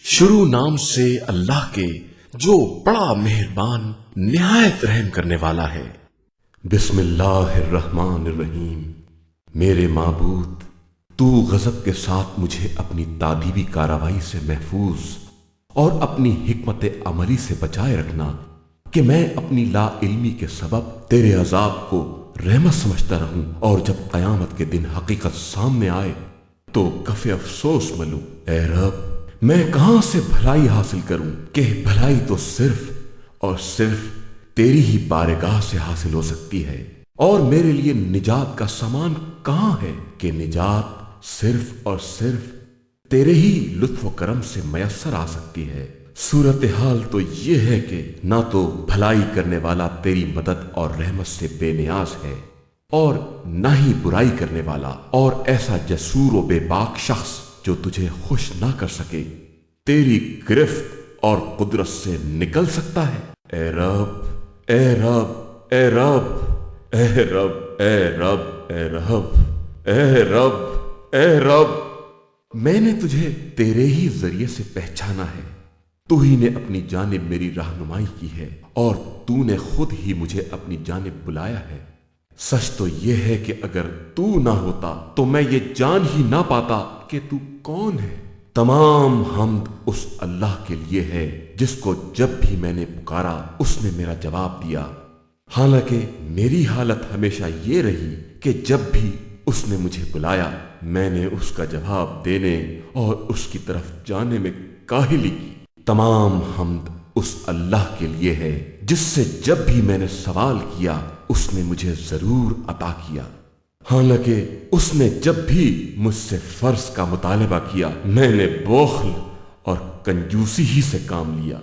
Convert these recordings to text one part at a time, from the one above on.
شروع نام سے اللہ کے جو بڑا مہربان نہایت رحم کرنے والا ہے۔ بسم اللہ الرحمن الرحیم۔ میرے معبود، تو غضب کے ساتھ مجھے اپنی تادیبی کارروائی سے محفوظ اور اپنی حکمت عملی سے بچائے رکھنا کہ میں اپنی لا علمی کے سبب تیرے عذاب کو رحمت سمجھتا رہوں، اور جب قیامت کے دن حقیقت سامنے آئے تو کف افسوس ملوں۔ اے رب، میں کہاں سے بھلائی حاصل کروں کہ بھلائی تو صرف اور صرف تیری ہی بارگاہ سے حاصل ہو سکتی ہے، اور میرے لیے نجات کا سامان کہاں ہے کہ نجات صرف اور صرف تیرے ہی لطف و کرم سے میسر آ سکتی ہے۔ صورتحال تو یہ ہے کہ نہ تو بھلائی کرنے والا تیری مدد اور رحمت سے بے نیاز ہے، اور نہ ہی برائی کرنے والا اور ایسا جسور و بے باک شخص جو تجھے خوش نہ کر سکے تیری گرفت اور قدرت سے نکل سکتا ہے۔ اے رب، اے رب، اے رب، اے رب، اے رب، اے رب، اے رب، اے رب، میں نے تجھے تیرے ہی ذریعے سے پہچانا ہے۔ تو ہی نے اپنی جانب میری رہنمائی کی ہے، اور تو نے خود ہی مجھے اپنی جانب بلایا ہے۔ سچ تو یہ ہے کہ اگر تو نہ ہوتا تو میں یہ جان ہی نہ پاتا کہ تو کون ہے۔ تمام حمد اس اللہ کے لیے ہے جس کو جب بھی میں نے پکارا اس نے میرا جواب دیا، حالانکہ میری حالت ہمیشہ یہ رہی کہ جب بھی اس نے مجھے بلایا میں نے اس کا جواب دینے اور اس کی طرف جانے میں کاہلی کی۔ تمام حمد اس اللہ کے لیے ہے جس سے جب بھی میں نے سوال کیا اس نے مجھے ضرور عطا کیا، حالانکہ اس نے جب بھی مجھ سے فرض کا مطالبہ کیا میں نے بخل اور کنجوسی ہی سے کام لیا۔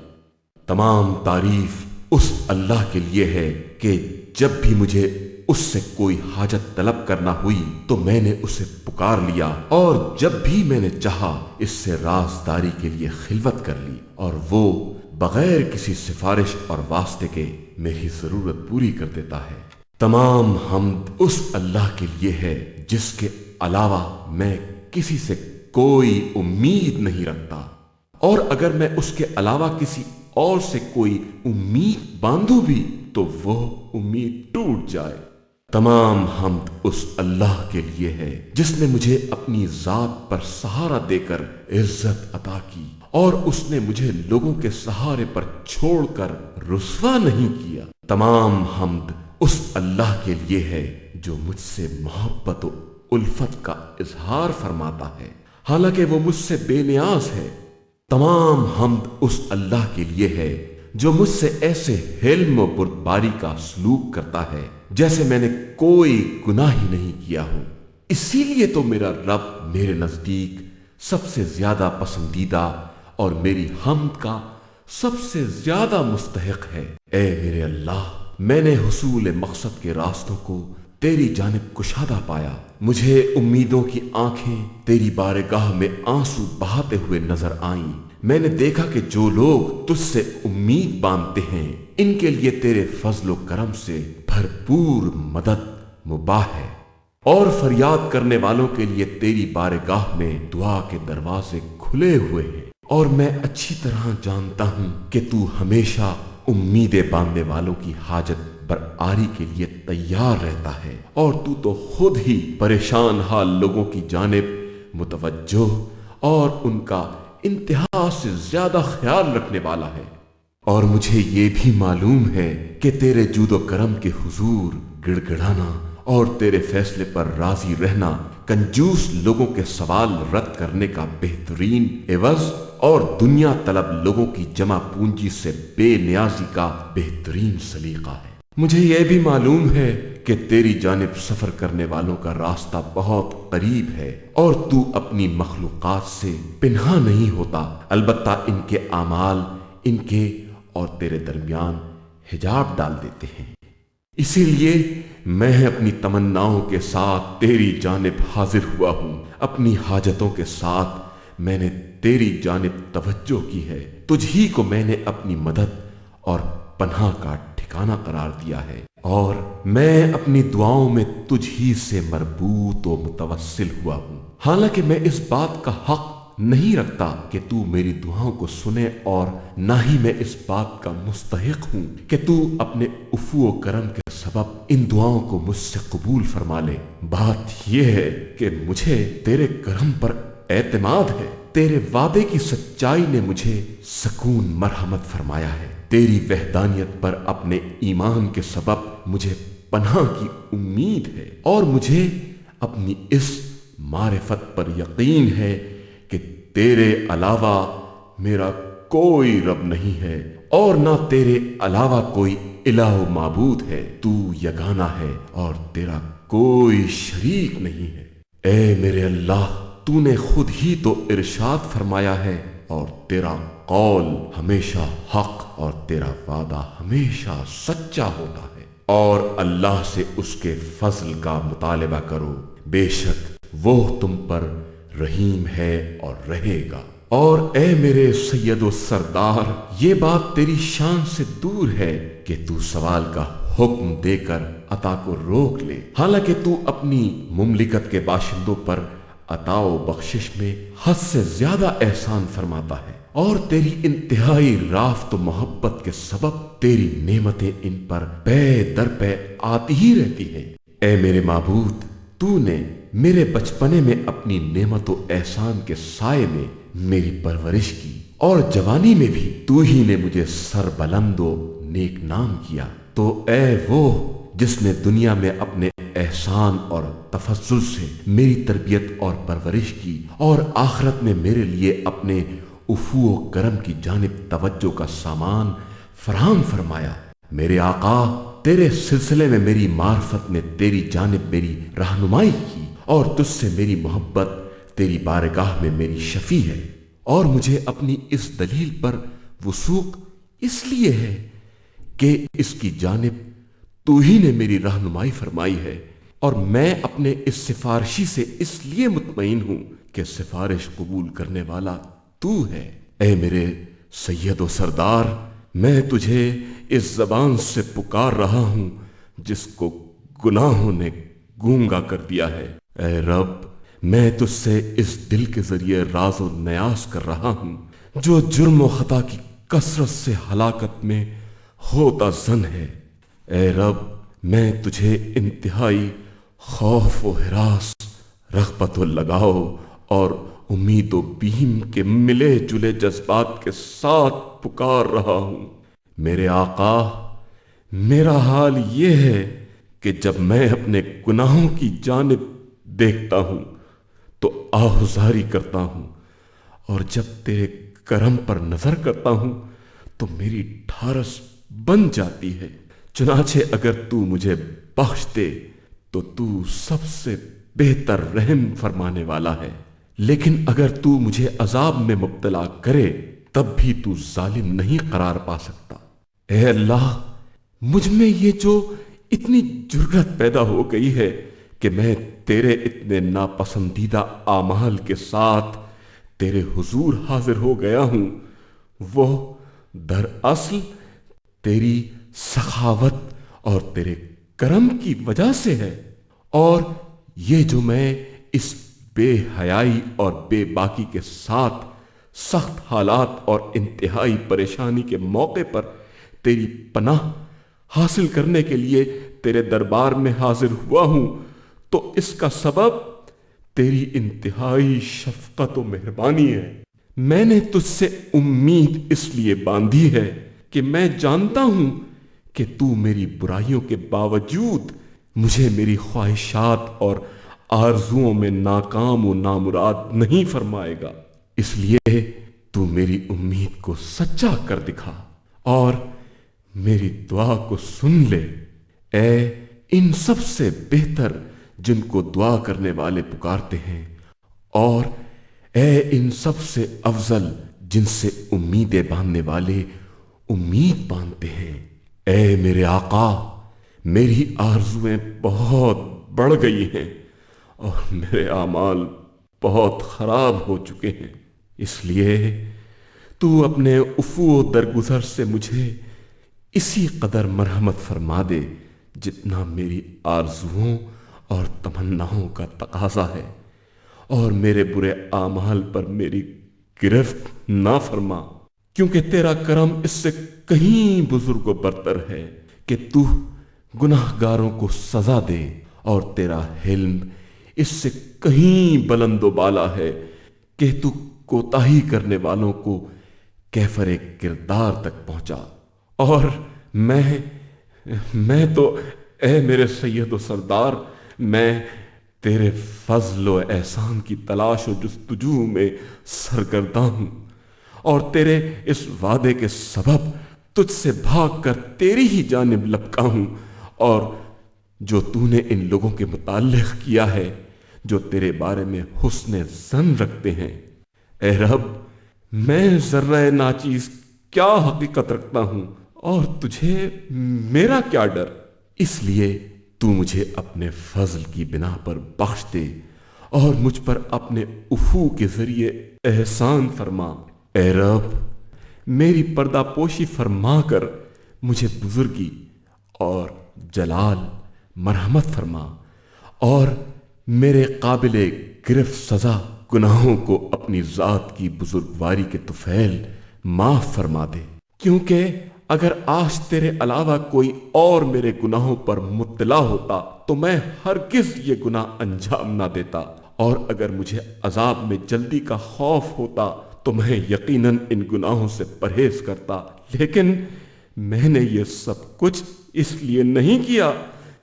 تمام تعریف اس اللہ کے لیے ہے کہ جب بھی مجھے اس سے کوئی حاجت طلب کرنا ہوئی تو میں نے اسے پکار لیا، اور جب بھی میں نے چاہا اس سے رازداری کے لیے خلوت کر لی، اور وہ بغیر کسی سفارش اور واسطے کے میری ضرورت پوری کر دیتا ہے۔ تمام حمد اس اللہ کے لیے ہے جس کے علاوہ میں کسی سے کوئی امید نہیں رکھتا، اور اگر میں اس کے علاوہ کسی اور سے کوئی امید باندھوں بھی تو وہ امید ٹوٹ جائے۔ تمام حمد اس اللہ کے لیے ہے جس نے مجھے اپنی ذات پر سہارا دے کر عزت عطا کی، اور اس نے مجھے لوگوں کے سہارے پر چھوڑ کر رسوا نہیں کیا۔ تمام حمد اس اللہ کے لیے ہے جو مجھ سے محبت و الفت کا اظہار فرماتا ہے، حالانکہ وہ مجھ سے بے نیاز ہے۔ تمام حمد اس اللہ کے لیے ہے جو مجھ سے ایسے حلم و بردباری کا سلوک کرتا ہے جیسے میں نے کوئی گناہ ہی نہیں کیا ہو۔ اسی لیے تو میرا رب میرے نزدیک سب سے زیادہ پسندیدہ اور میری حمد کا سب سے زیادہ مستحق ہے۔ اے میرے اللہ، میں نے حصول مقصد کے راستوں کو تیری جانب کشادہ پایا، مجھے امیدوں کی آنکھیں تیری بارگاہ میں آنسو بہاتے ہوئے نظر آئیں۔ میں نے دیکھا کہ جو لوگ تجھ سے امید باندھتے ہیں ان کے لیے تیرے فضل و کرم سے بھرپور مدد مباح ہے، اور فریاد کرنے والوں کے لیے تیری بارگاہ میں دعا کے دروازے کھلے ہوئے ہیں، اور میں اچھی طرح جانتا ہوں کہ تو ہمیشہ امیدیں باندھنے والوں کی حاجت برآری کے لیے تیار رہتا ہے، اور تو خود ہی پریشان حال لوگوں کی جانب متوجہ اور ان کا انتہا سے زیادہ خیال رکھنے والا ہے۔ اور مجھے یہ بھی معلوم ہے کہ تیرے جود و کرم کے حضور گڑ گڑانا اور تیرے فیصلے پر راضی رہنا کنجوس لوگوں کے سوال رد کرنے کا بہترین عوض، اور دنیا طلب لوگوں کی جمع پونجی سے بے نیازی کا بہترین سلیقہ ہے۔ مجھے یہ بھی معلوم ہے کہ تیری جانب سفر کرنے والوں کا راستہ بہت قریب ہے، اور تو اپنی مخلوقات سے پنہاں نہیں ہوتا، البتہ ان کے اعمال ان کے اور تیرے درمیان حجاب ڈال دیتے ہیں۔ اسی لیے میں اپنی تمناؤں کے ساتھ تیری جانب حاضر ہوا ہوں، اپنی حاجتوں کے ساتھ میں نے تیری جانب توجہ کی ہے، تجھ ہی کو میں نے اپنی مدد اور پناہ کا ٹھکانہ قرار دیا ہے، اور میں اپنی دعاؤں میں تجھ ہی سے مربوط و متوسل ہوا ہوں، حالانکہ میں اس بات کا حق نہیں رکھتا کہ تو میری دعاؤں کو سنے، اور نہ ہی میں اس بات کا مستحق ہوں کہ تو اپنے عفو و کرم کے سبب ان دعاؤں کو مجھ سے قبول فرما لے۔ بات یہ ہے کہ مجھے تیرے کرم پر اعتماد ہے، تیرے وعدے کی سچائی نے مجھے سکون مرحمت فرمایا ہے، تیری وحدانیت پر اپنے ایمان کے سبب مجھے پناہ کی امید ہے، اور مجھے اپنی اس معرفت پر یقین ہے کہ تیرے علاوہ میرا کوئی رب نہیں ہے، اور نہ تیرے علاوہ کوئی الہ و معبود ہے، تو یگانہ ہے اور تیرا کوئی شریک نہیں ہے۔ اے میرے اللہ، تو نے خود ہی تو ارشاد فرمایا ہے، اور تیرا قول ہمیشہ حق اور تیرا وعدہ ہمیشہ سچا ہوتا ہے، اور اللہ سے اس کے فضل کا مطالبہ کرو، بے شک وہ تم پر رحیم ہے اور رہے گا۔ اور اے میرے سید و سردار، یہ بات تیری شان سے دور ہے کہ تو سوال کا حکم دے کر عطا کو روک لے، حالانکہ تو اپنی مملکت کے باشندوں پر عطا و بخشش میں حد سے زیادہ احسان فرماتا ہے، اور تیری انتہائی رافت و محبت کے سبب تیری نعمتیں ان پر پے در پے آتی ہی رہتی ہیں۔ اے میرے معبود، تو نے میرے بچپنے میں اپنی نعمت و احسان کے سائے میں میری پرورش کی، اور جوانی میں بھی تو ہی نے مجھے سر بلند و نیک نام کیا۔ تو اے وہ جس نے دنیا میں اپنے احسان اور تفضل سے میری تربیت اور پرورش کی، اور آخرت میں میرے لیے اپنے عفو و کرم کی جانب توجہ کا سامان فراہم فرمایا، میرے آقا، تیرے سلسلے میں میری معرفت نے تیری جانب میری رہنمائی کی، اور تجھ سے میری محبت تیری بارگاہ میں میری شفیع ہے، اور مجھے اپنی اس دلیل پر وثوق اس لیے ہے کہ اس کی جانب تو ہی نے میری رہنمائی فرمائی ہے، اور میں اپنے اس سفارشی سے اس لیے مطمئن ہوں کہ سفارش قبول کرنے والا تو ہے۔ اے میرے سید و سردار، میں تجھے اس زبان سے پکار رہا ہوں جس کو گناہوں نے گونگا کر دیا ہے۔ اے رب، میں تجھ سے اس دل کے ذریعے راز و نیاز کر رہا ہوں جو جرم و خطا کی کثرت سے ہلاکت میں ہوتا زن ہے۔ اے رب، میں تجھے انتہائی خوف و ہراس، رغبت و لگاؤ اور امید و بیم کے ملے جلے جذبات کے ساتھ پکار رہا ہوں۔ میرے آقا، میرا حال یہ ہے کہ جب میں اپنے گناہوں کی جانب دیکھتا ہوں تو آہذاری کرتا ہوں، اور جب تیرے کرم پر نظر کرتا ہوں تو میری ڈھارس بن جاتی ہے۔ چنانچہ اگر تو مجھے بخش دے تو تو سب سے بہتر رحم فرمانے والا ہے، لیکن اگر تو مجھے عذاب میں مبتلا کرے تب بھی تو ظالم نہیں قرار پا سکتا۔ اے اللہ، مجھ میں یہ جو اتنی جرأت پیدا ہو گئی ہے کہ میں تیرے اتنے ناپسندیدہ اعمال کے ساتھ تیرے حضور حاضر ہو گیا ہوں، وہ دراصل تیری سخاوت اور تیرے کرم کی وجہ سے ہے، اور یہ جو میں اس بے حیائی اور بے باکی کے ساتھ سخت حالات اور انتہائی پریشانی کے موقع پر تیری پناہ حاصل کرنے کے لیے تیرے دربار میں حاضر ہوا ہوں، تو اس کا سبب تیری انتہائی شفقت و مہربانی ہے۔ میں نے تجھ سے امید اس لیے باندھی ہے کہ میں جانتا ہوں کہ تو میری برائیوں کے باوجود مجھے میری خواہشات اور آرزوؤں میں ناکام و نامراد نہیں فرمائے گا، اس لیے تو میری امید کو سچا کر دکھا اور میری دعا کو سن لے۔ اے ان سب سے بہتر جن کو دعا کرنے والے پکارتے ہیں، اور اے ان سب سے افضل جن سے امیدیں باندھنے والے امید باندھتے ہیں، اے میرے آقا، میری آرزویں بہت بڑھ گئی ہیں اور میرے اعمال بہت خراب ہو چکے ہیں، اس لیے تو اپنے عفو و درگزر سے مجھے اسی قدر مرحمت فرما دے جتنا میری آرزوؤں اور تمناؤں کا تقاضا ہے، اور میرے برے اعمال پر میری گرفت نہ فرما، کیونکہ تیرا کرم اس سے کہیں بزرگ و برتر ہے کہ تو گناہ گاروں کو سزا دے، اور تیرا حلم اس سے کہیں بلند و بالا ہے کہ تو کوتاہی کرنے والوں کو کیفر کردار تک پہنچا۔ اور میں تو اے میرے سید و سردار، میں تیرے فضل و احسان کی تلاش و جستجو میں سرگرداں ہوں، اور تیرے اس وعدے کے سبب تجھ سے بھاگ کر تیری ہی جانب لپکا ہوں، اور جو تو نے ان لوگوں کے متعلق کیا ہے جو تیرے بارے میں حسن ظن رکھتے ہیں۔ اے رب، میں ذرہ ناچیز کیا حقیقت رکھتا ہوں، اور تجھے میرا کیا ڈر؟ اس لیے تو مجھے اپنے فضل کی بنا پر بخش دے، اور مجھ پر اپنے عفو کے ذریعے احسان فرما۔ اے رب، میری پردہ پوشی فرما کر مجھے بزرگی اور جلال مرحمت فرما، اور میرے قابل گرفت سزا گناہوں کو اپنی ذات کی بزرگواری کے طفیل معاف فرما دے، کیونکہ اگر آج تیرے علاوہ کوئی اور میرے گناہوں پر مطلع ہوتا تو میں ہرگز یہ گناہ انجام نہ دیتا، اور اگر مجھے عذاب میں جلدی کا خوف ہوتا تو میں یقیناً ان گناہوں سے پرہیز کرتا، لیکن میں نے یہ سب کچھ اس لیے نہیں کیا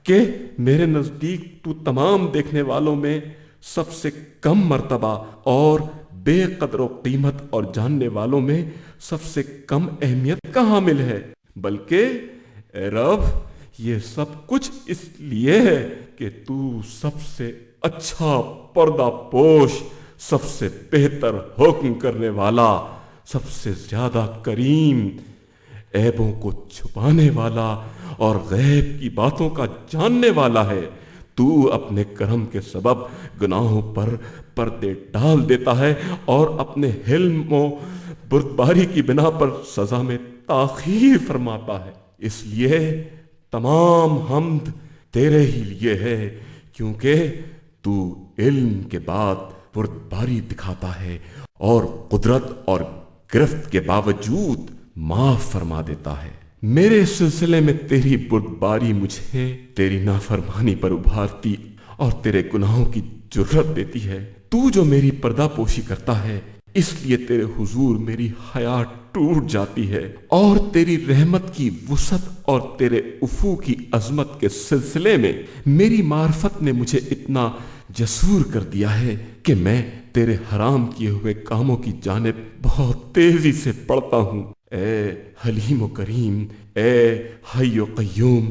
کہ میرے نزدیک تو تمام دیکھنے والوں میں سب سے کم مرتبہ اور بے قدر و قیمت، اور جاننے والوں میں سب سے کم اہمیت کا حامل ہے، بلکہ اے رب، یہ سب کچھ اس لیے ہے کہ تو سب سے اچھا پردہ پوش، سب سے بہتر حکم کرنے والا، سب سے زیادہ کریم، عیبوں کو چھپانے والا اور غیب کی باتوں کا جاننے والا ہے۔ تو اپنے کرم کے سبب گناہوں پر پردے ڈال دیتا ہے، اور اپنے حلم و بردباری کی بنا پر سزا میں تاخیر فرماتا ہے۔ اس لیے تمام حمد تیرے ہی لیے ہے، کیونکہ تو علم کے بعد بردباری دکھاتا ہے، اور قدرت اور گرفت کے باوجود معاف فرما دیتا ہے۔ میرے سلسلے میں تیری بردباری مجھے تیری نافرمانی پر ابھارتی اور تیرے گناہوں کی جرت دیتی ہے۔ تو جو میری پردہ پوشی کرتا ہے، اس لیے تیرے حضور میری حیا ٹوٹ جاتی ہے، اور تیری رحمت کی وسعت اور تیرے عفو کی عظمت کے سلسلے میں میری معرفت نے مجھے اتنا جسور کر دیا ہے کہ میں تیرے حرام کیے ہوئے کاموں کی جانب بہت تیزی سے بڑھتا ہوں۔ اے حلیم و کریم، اے حی و قیوم،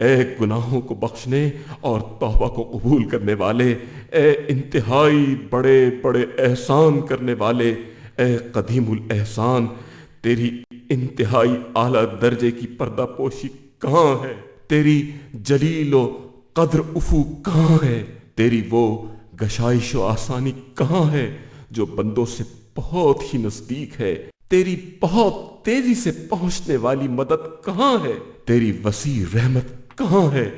اے گناہوں کو بخشنے اور توبہ کو قبول کرنے والے، اے انتہائی بڑے بڑے احسان کرنے والے، اے قدیم الاحسان، تیری انتہائی اعلیٰ درجے کی پردہ پوشی کہاں ہے؟ تیری جلیل و قدر عفو کہاں ہے؟ تیری وہ گشائش و آسانی کہاں ہے جو بندوں سے بہت ہی نزدیک ہے؟ تیری بہت تیزی سے پہنچنے والی مدد کہاں ہے؟ تیری وسیع رحمت کہاں ہے؟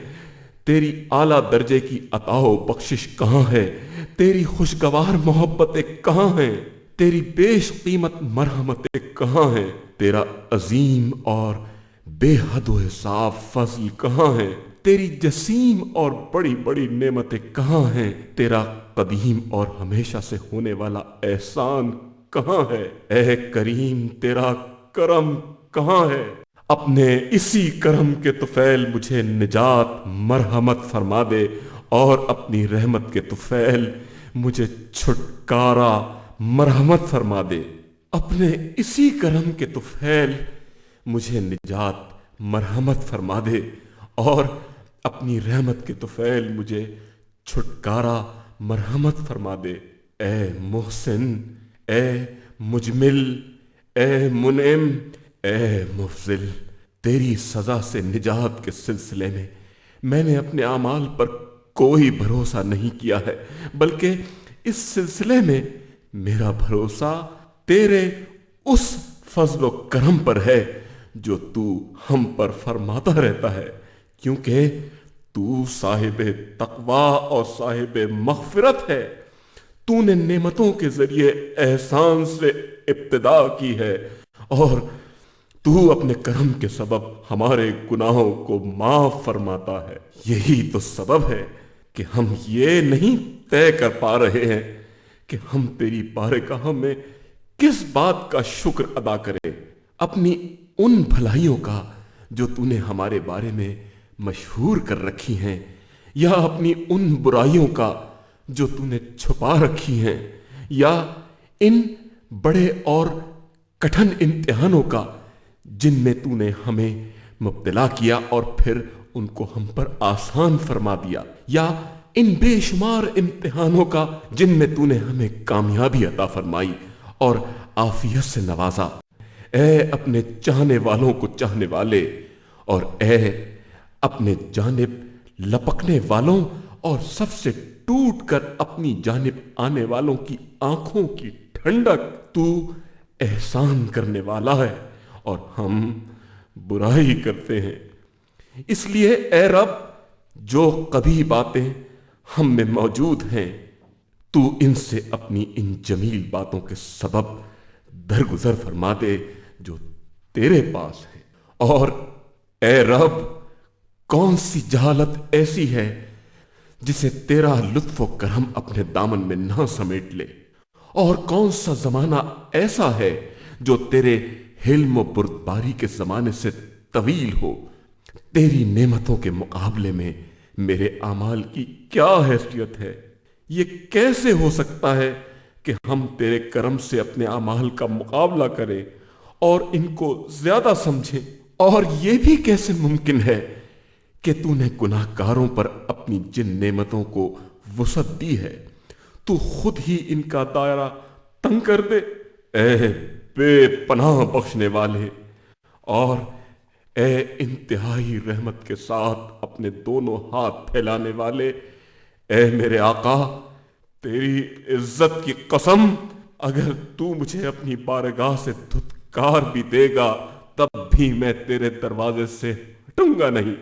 تیری اعلیٰ درجے کی عطا و بخشش کہاں ہے؟ تیری خوشگوار محبتیں کہاں ہیں؟ تیری بیش قیمت مرحمتیں کہاں ہیں؟ تیرا عظیم اور بے حد و حساب فضل کہاں ہے؟ تیری جسیم اور بڑی بڑی نعمتیں کہاں ہیں؟ تیرا قدیم اور ہمیشہ سے ہونے والا احسان کہاں ہے؟ اے کریم، تیرا کرم کہاں ہے؟ اپنے اسی کرم کے طفیل مجھے نجات مرحمت فرما دے، اور اپنی رحمت کے طفیل مجھے چھٹکارا مرحمت فرما دے۔ اپنے اسی کرم کے طفیل مجھے نجات مرحمت فرما دے، اور اپنی رحمت کے طفیل مجھے چھٹکارا مرحمت فرما دے۔ اے محسن، اے مجمل، اے منعم، اے مفضل، تیری سزا سے نجات کے سلسلے میں نے اپنے اعمال پر کوئی بھروسہ نہیں کیا ہے، بلکہ اس سلسلے میں میرا بھروسہ تیرے اس فضل و کرم پر ہے جو تو ہم پر فرماتا رہتا ہے، کیونکہ تو صاحب تقوی اور صاحب مغفرت ہے۔ تو نے نعمتوں کے ذریعے احسان سے ابتدا کی ہے، اور تو اپنے کرم کے سبب ہمارے گناہوں کو معاف فرماتا ہے۔ یہی تو سبب ہے کہ ہم یہ نہیں طے کر پا رہے ہیں کہ ہم تیری بارگاہ میں کس بات کا شکر ادا کریں، اپنی ان بھلائیوں کا جو تو نے ہمارے بارے میں مشہور کر رکھی ہیں، یا اپنی ان برائیوں کا جو تو نے چھپا رکھی ہیں، یا ان بڑے اور کٹھن امتحانوں کا جن میں تو نے ہمیں مبتلا کیا اور پھر ان کو ہم پر آسان فرما دیا، یا ان بے شمار امتحانوں کا جن میں تو نے ہمیں کامیابی عطا فرمائی اور عافیت سے نوازا۔ اے اپنے چاہنے والوں کو چاہنے والے، اور اے اپنے جانب لپکنے والوں اور سب سے ٹوٹ کر اپنی جانب آنے والوں کی آنکھوں کی ٹھنڈک، تو احسان کرنے والا ہے اور ہم برائی کرتے ہیں۔ اس لیے اے رب، جو قبیح باتیں ہم میں موجود ہیں، تو ان سے اپنی ان جمیل باتوں کے سبب درگزر فرما دے جو تیرے پاس ہے۔ اور اے رب، کون سی جہالت ایسی ہے جسے تیرا لطف و کرم اپنے دامن میں نہ سمیٹ لے، اور کون سا زمانہ ایسا ہے جو تیرے حلم و بردباری کے زمانے سے طویل ہو۔ تیری نعمتوں کے مقابلے میں میرے اعمال کی کیا حیثیت ہے؟ یہ کیسے ہو سکتا ہے کہ ہم تیرے کرم سے اپنے اعمال کا مقابلہ کریں اور ان کو زیادہ سمجھیں؟ اور یہ بھی کیسے ممکن ہے کہ تو نے گناہ کاروں پر اپنی جن نعمتوں کو وسعت دی ہے، تو خود ہی ان کا دائرہ تنگ کر دے؟ اے بے پناہ بخشنے والے، اور اے انتہائی رحمت کے ساتھ اپنے دونوں ہاتھ پھیلانے والے، اے میرے آقا، تیری عزت کی قسم، اگر تو مجھے اپنی بارگاہ سے دھتکار بھی دے گا تب بھی میں تیرے دروازے سے ہٹوں گا نہیں،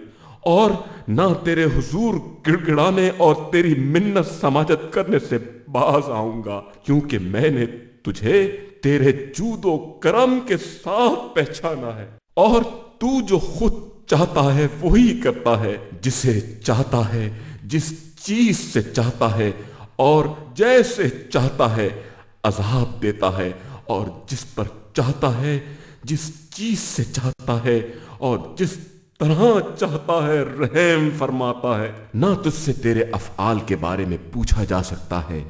اور نہ تیرے حضور گڑگڑانے اور تیری منت سماجت کرنے سے باز آؤں گا، کیونکہ میں نے تجھے تیرے جود و کرم کے ساتھ پہچانا ہے، اور تو جو خود چاہتا ہے وہی کرتا ہے، جسے چاہتا ہے، جس چیز سے چاہتا ہے اور جیسے چاہتا ہے عذاب دیتا ہے، اور جس پر چاہتا ہے، جس چیز سے چاہتا ہے اور جس طرح چاہتا ہے رحم فرماتا ہے۔ نہ تجھ سے تیرے افعال کے بارے میں پوچھا جا سکتا ہے،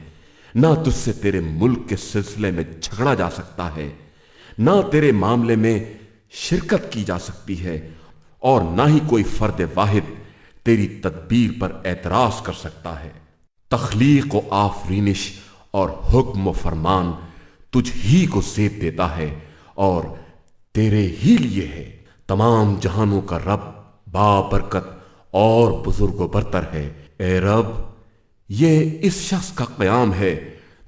نہ تجھ سے تیرے ملک کے سلسلے میں جھگڑا جا سکتا ہے، نہ تیرے معاملے میں شرکت کی جا سکتی ہے، اور نہ ہی کوئی فرد واحد تیری تدبیر پر اعتراض کر سکتا ہے۔ تخلیق و آفرینش اور حکم و فرمان تجھ ہی کو زیب دیتا ہے اور تیرے ہی لیے ہے۔ تمام جہانوں کا رب بابرکت اور بزرگ و برتر ہے۔ اے رب، یہ اس شخص کا قیام ہے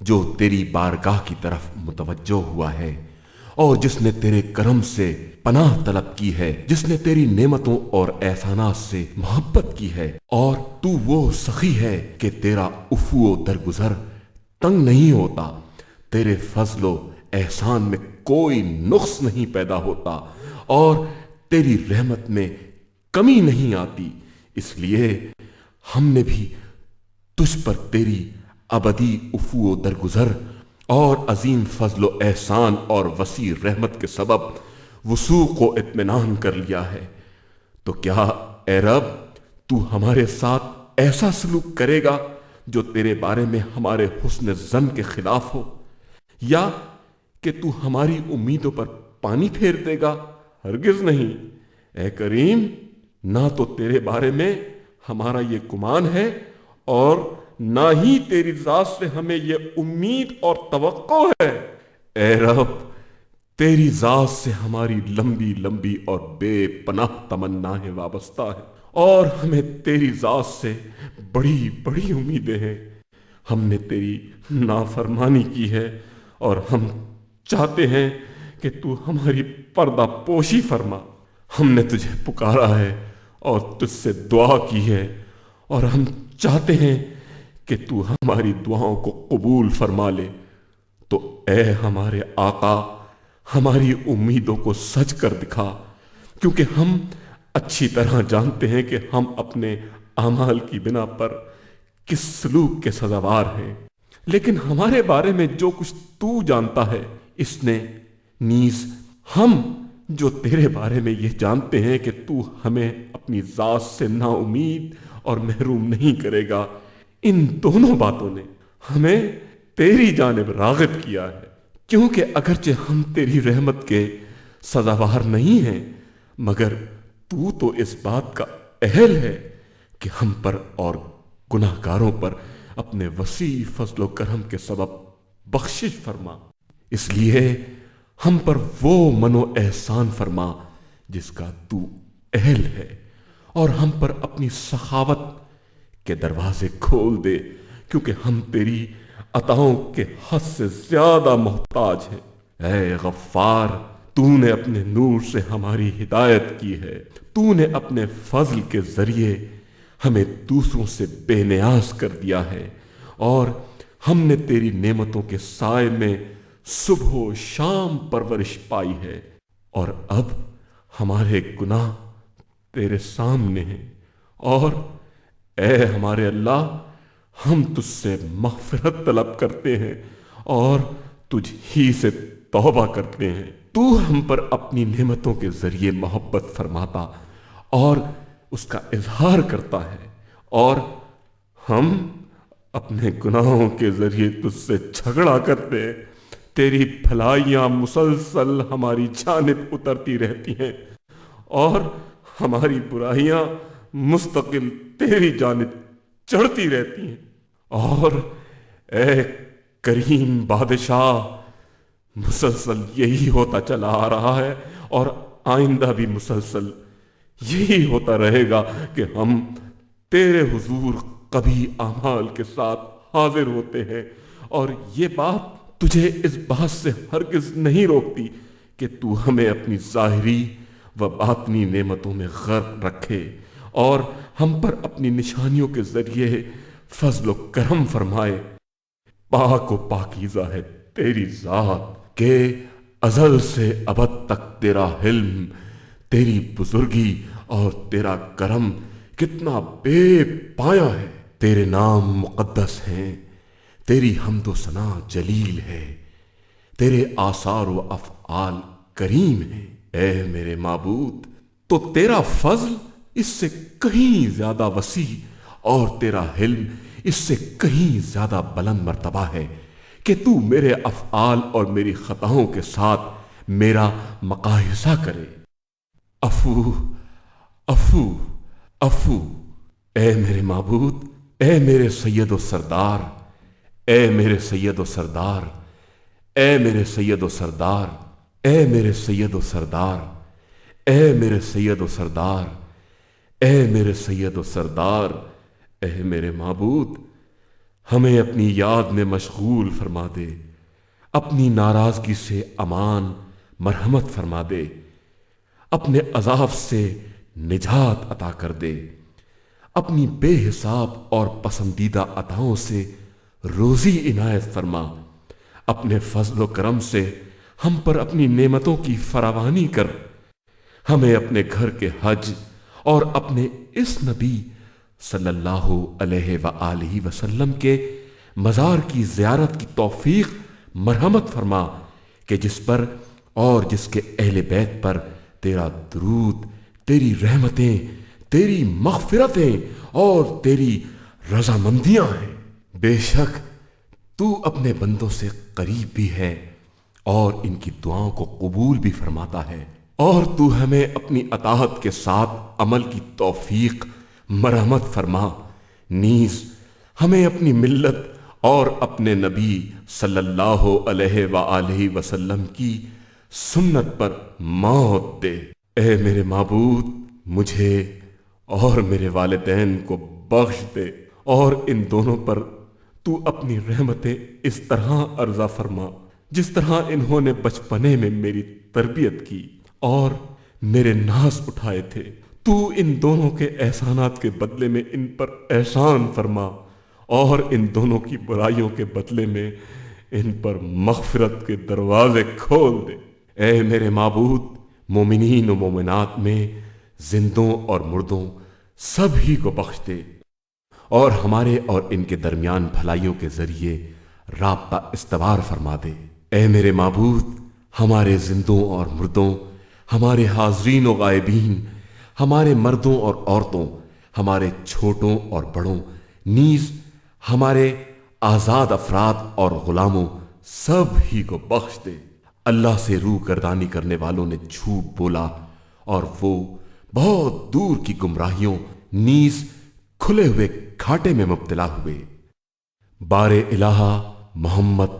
جو تیری بارگاہ کی طرف متوجہ ہوا ہے، اور جس نے تیرے کرم سے پناہ طلب کی ہے، جس نے تیری نعمتوں اور احسانات سے محبت کی ہے، اور تو وہ سخی ہے کہ تیرا عفو و درگزر تنگ نہیں ہوتا، تیرے فضل و احسان میں کوئی نقص نہیں پیدا ہوتا، اور تیری رحمت میں کمی نہیں آتی۔ اس لیے ہم نے بھی تجھ پر تیری ابدی عفو و درگزر اور عظیم فضل و احسان اور وسیع رحمت کے سبب وثوق و اطمینان کر لیا ہے۔ تو کیا اے رب، تو ہمارے ساتھ ایسا سلوک کرے گا جو تیرے بارے میں ہمارے حسن ظن کے خلاف ہو، یا کہ تو ہماری امیدوں پر پانی پھیر دے گا؟ ہرگز نہیں۔ اے کریم، نہ تو تیرے بارے میں ہمارا یہ گمان ہے، اور نہ ہی تیری ذات سے ہمیں یہ امید اور توقع ہے۔ اے رب، تیری ذات سے ہماری لمبی لمبی اور بے پناہ تمنائیں وابستہ ہیں، اور ہمیں تیری ذات سے بڑی بڑی امیدیں ہیں۔ ہم نے تیری نافرمانی کی ہے، اور ہم چاہتے ہیں کہ تو ہماری پردہ پوشی فرما۔ ہم نے تجھے پکارا ہے اور تجھ سے دعا کی ہے، اور ہم چاہتے ہیں کہ تو ہماری دعاؤں کو قبول فرما لے، تو اے ہمارے آقا ہماری امیدوں کو سچ کر دکھا، کیونکہ ہم اچھی طرح جانتے ہیں کہ ہم اپنے اعمال کی بنا پر کس سلوک کے سزاوار ہیں، لیکن ہمارے بارے میں جو کچھ تو جانتا ہے اس نے نیز ہم جو تیرے بارے میں یہ جانتے ہیں کہ تو ہمیں اپنی ذات سے نا امید اور محروم نہیں کرے گا، ان دونوں باتوں نے ہمیں تیری جانب راغب کیا ہے، کیونکہ اگرچہ ہم تیری رحمت کے سزاوار نہیں ہیں، مگر تو اس بات کا اہل ہے کہ ہم پر اور گناہ گاروں پر اپنے وسیع فضل و کرم کے سبب بخشش فرما، اس لیے ہم پر وہ من و احسان فرما جس کا تو اہل ہے، اور ہم پر اپنی سخاوت کے دروازے کھول دے، کیونکہ ہم تیری عطاؤں کے حد سے زیادہ محتاج ہیں۔ اے غفار، تو نے اپنے نور سے ہماری ہدایت کی ہے، تو نے اپنے فضل کے ذریعے ہمیں دوسروں سے بے نیاز کر دیا ہے، اور ہم نے تیری نعمتوں کے سائے میں صبح و شام پرورش پائی ہے، اور اب ہمارے گناہ تیرے سامنے ہیں، اور اے ہمارے اللہ، ہم تجھ سے مغفرت طلب کرتے ہیں اور تجھ ہی سے توبہ کرتے ہیں۔ تو ہم پر اپنی نعمتوں کے ذریعے محبت فرماتا اور اس کا اظہار کرتا ہے، اور ہم اپنے گناہوں کے ذریعے تجھ سے جھگڑا کرتے ہیں۔ تیری بھلائیاں مسلسل ہماری جانب اترتی رہتی ہیں، اور ہماری برائیاں مستقل تیری جانب چڑھتی رہتی ہیں، اور اے کریم بادشاہ، مسلسل یہی ہوتا چلا آ رہا ہے اور آئندہ بھی مسلسل یہی ہوتا رہے گا کہ ہم تیرے حضور قبیح اعمال کے ساتھ حاضر ہوتے ہیں، اور یہ بات تجھے اس بات سے ہرگز نہیں روکتی کہ تو ہمیں اپنی ظاہری و باطنی نعمتوں میں غرق رکھے اور ہم پر اپنی نشانیوں کے ذریعے فضل و کرم فرمائے۔ پاک و پاکیزہ ہے تیری ذات کہ ازل سے ابد تک تیرا حلم، تیری بزرگی اور تیرا کرم کتنا بے پایا ہے۔ تیرے نام مقدس ہیں، تیری حمد و ثنا جلیل ہے، تیرے آثار و افعال کریم ہیں۔ اے میرے معبود، تو تیرا فضل اس سے کہیں زیادہ وسیع اور تیرا حلم اس سے کہیں زیادہ بلند مرتبہ ہے کہ تو میرے افعال اور میری خطاؤں کے ساتھ میرا مقایسہ کرے۔ عفو عفو عفو، اے میرے معبود، اے میرے سید و سردار، اے میرے سید و سردار، اے میرے سید و سردار، اے میرے سید و سردار، اے میرے سید و سردار، اے میرے سید و سردار، اے میرے معبود، ہمیں اپنی یاد میں مشغول فرما دے، اپنی ناراضگی سے امان مرحمت فرما دے، اپنے عذاب سے نجات عطا کر دے، اپنی بے حساب اور پسندیدہ عطاؤں سے روزی عنایت فرما، اپنے فضل و کرم سے ہم پر اپنی نعمتوں کی فراوانی کر، ہمیں اپنے گھر کے حج اور اپنے اس نبی صلی اللہ علیہ وآلہ وسلم کے مزار کی زیارت کی توفیق مرحمت فرما کہ جس پر اور جس کے اہل بیت پر تیرا درود، تیری رحمتیں، تیری مغفرتیں اور تیری رضامندیاں ہیں۔ بے شک تو اپنے بندوں سے قریب بھی ہے اور ان کی دعاؤں کو قبول بھی فرماتا ہے، اور تو ہمیں اپنی اطاعت کے ساتھ عمل کی توفیق مرحمت فرما، نیز ہمیں اپنی ملت اور اپنے نبی صلی اللہ علیہ وآلہ وسلم کی سنت پر موت دے۔ اے میرے معبود، مجھے اور میرے والدین کو بخش دے، اور ان دونوں پر تو اپنی رحمتیں اس طرح عرضہ فرما جس طرح انہوں نے بچپنے میں میری تربیت کی اور میرے ناز اٹھائے تھے۔ تو ان دونوں کے احسانات کے بدلے میں ان پر احسان فرما اور ان دونوں کی برائیوں کے بدلے میں ان پر مغفرت کے دروازے کھول دے۔ اے میرے معبود، مومنین و مومنات میں زندوں اور مردوں سب ہی کو بخش دے، اور ہمارے اور ان کے درمیان بھلائیوں کے ذریعے رابطہ استوار فرما دے۔ اے میرے معبود، ہمارے زندوں اور مردوں، ہمارے حاضرین و غائبین، ہمارے مردوں اور عورتوں، ہمارے چھوٹوں اور بڑوں، نیز ہمارے آزاد افراد اور غلاموں سب ہی کو بخش دے۔ اللہ سے روح گردانی کرنے والوں نے جھوٹ بولا اور وہ بہت دور کی گمراہیوں نیز کھلے ہوئے گھاٹے میں مبتلا ہوئے۔ بار الہ محمد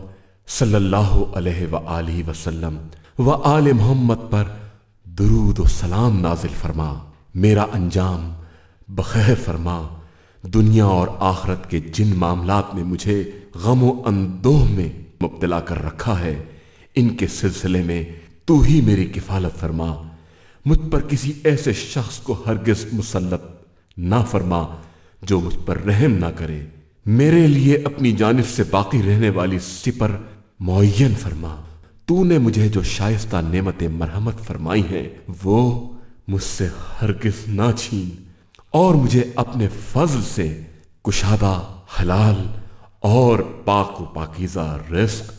صلی اللہ علیہ وآلہ وسلم و آل محمد پر درود و سلام نازل فرما۔ میرا انجام بخیر فرما۔ دنیا اور آخرت کے جن معاملات میں مجھے غم و اندوہ میں مبتلا کر رکھا ہے، ان کے سلسلے میں تو ہی میری کفالت فرما۔ مجھ پر کسی ایسے شخص کو ہرگز مسلط نہ فرما جو مجھ پر رحم نہ کرے۔ میرے لیے اپنی جانب سے باقی رہنے والی سپر معین فرما۔ تو نے مجھے جو شائستہ نعمت مرحمت فرمائی ہیں وہ مجھ سے ہرگز نہ چھین، اور مجھے اپنے فضل سے کشادہ حلال اور پاک و پاکیزہ رزق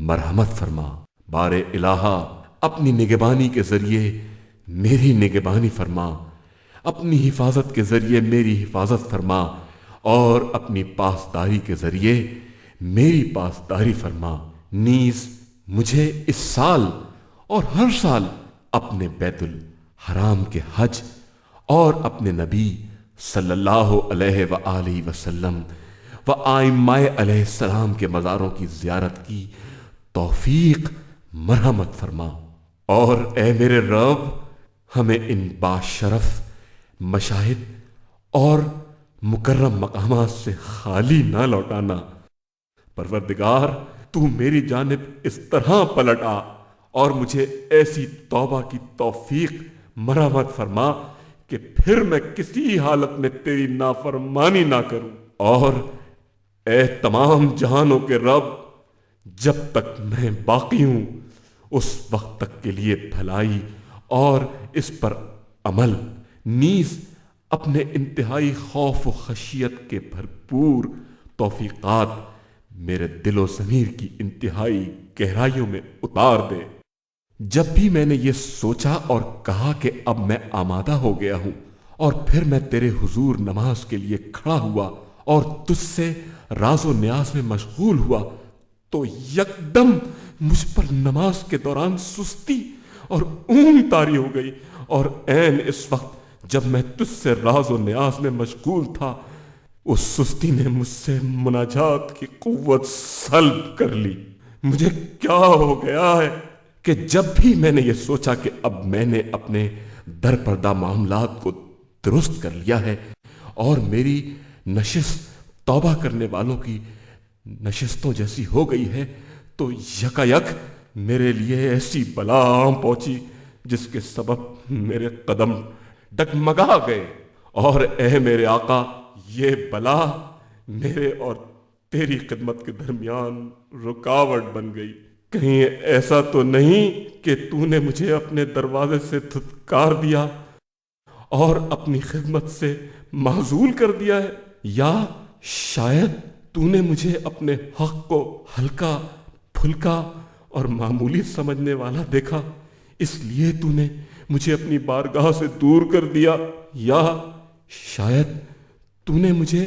مرحمت فرما۔ بار الہ، اپنی نگہبانی کے ذریعے میری نگہبانی فرما، اپنی حفاظت کے ذریعے میری حفاظت فرما، اور اپنی پاسداری کے ذریعے میری پاسداری فرما۔ نیز مجھے اس سال اور ہر سال اپنے بیت الحرام کے حج اور اپنے نبی صلی اللہ علیہ وآلہ وسلم و ائمہ علیہ السلام کے مزاروں کی زیارت کی توفیق مرحمت فرما۔ اور اے میرے رب، ہمیں ان باشرف مشاہد اور مکرم مقامات سے خالی نہ لوٹانا۔ پروردگار، تو میری جانب اس طرح پلٹ آ اور مجھے ایسی توبہ کی توفیق مرحمت فرما کہ پھر میں کسی حالت میں تیری نافرمانی نہ کروں۔ اور اے تمام جہانوں کے رب، جب تک میں باقی ہوں اس وقت تک کے لیے بھلائی اور اس پر عمل، نیز اپنے انتہائی خوف و خشیت کے بھرپور توفیقات میرے دل و ضمیر کی انتہائی گہرائیوں میں اتار دے۔ جب بھی میں نے یہ سوچا اور کہا کہ اب میں آمادہ ہو گیا ہوں، اور پھر میں تیرے حضور نماز کے لیے کھڑا ہوا اور تجھ سے راز و نیاز میں مشغول ہوا، تو یکدم مجھ پر نماز کے دوران سستی اور اونگ طاری ہو گئی، اور عین اس وقت جب میں تجھ سے راز و نیاز میں مشغول تھا، اس سستی نے مجھ سے مناجات کی قوت سلب کر لی۔ مجھے کیا ہو گیا ہے کہ جب بھی میں نے یہ سوچا کہ اب میں نے اپنے در پردہ معاملات کو درست کر لیا ہے اور میری نشست توبہ کرنے والوں کی نشستوں جیسی ہو گئی ہے، تو یکا یک میرے لیے ایسی بلا عام پہنچی جس کے سبب میرے قدم ڈگمگا گئے۔ اور اے میرے آقا، یہ بلا میرے اور تیری خدمت کے درمیان رکاوٹ بن گئی۔ کہیں ایسا تو نہیں کہ تو نے مجھے اپنے دروازے سے دھتکار دیا اور اپنی خدمت سے معزول کر دیا ہے، یا شاید تو نے مجھے اپنے حق کو ہلکا پھلکا اور معمولی سمجھنے والا دیکھا، اس لیے تو نے مجھے اپنی بارگاہ سے دور کر دیا، یا شاید تو نے مجھے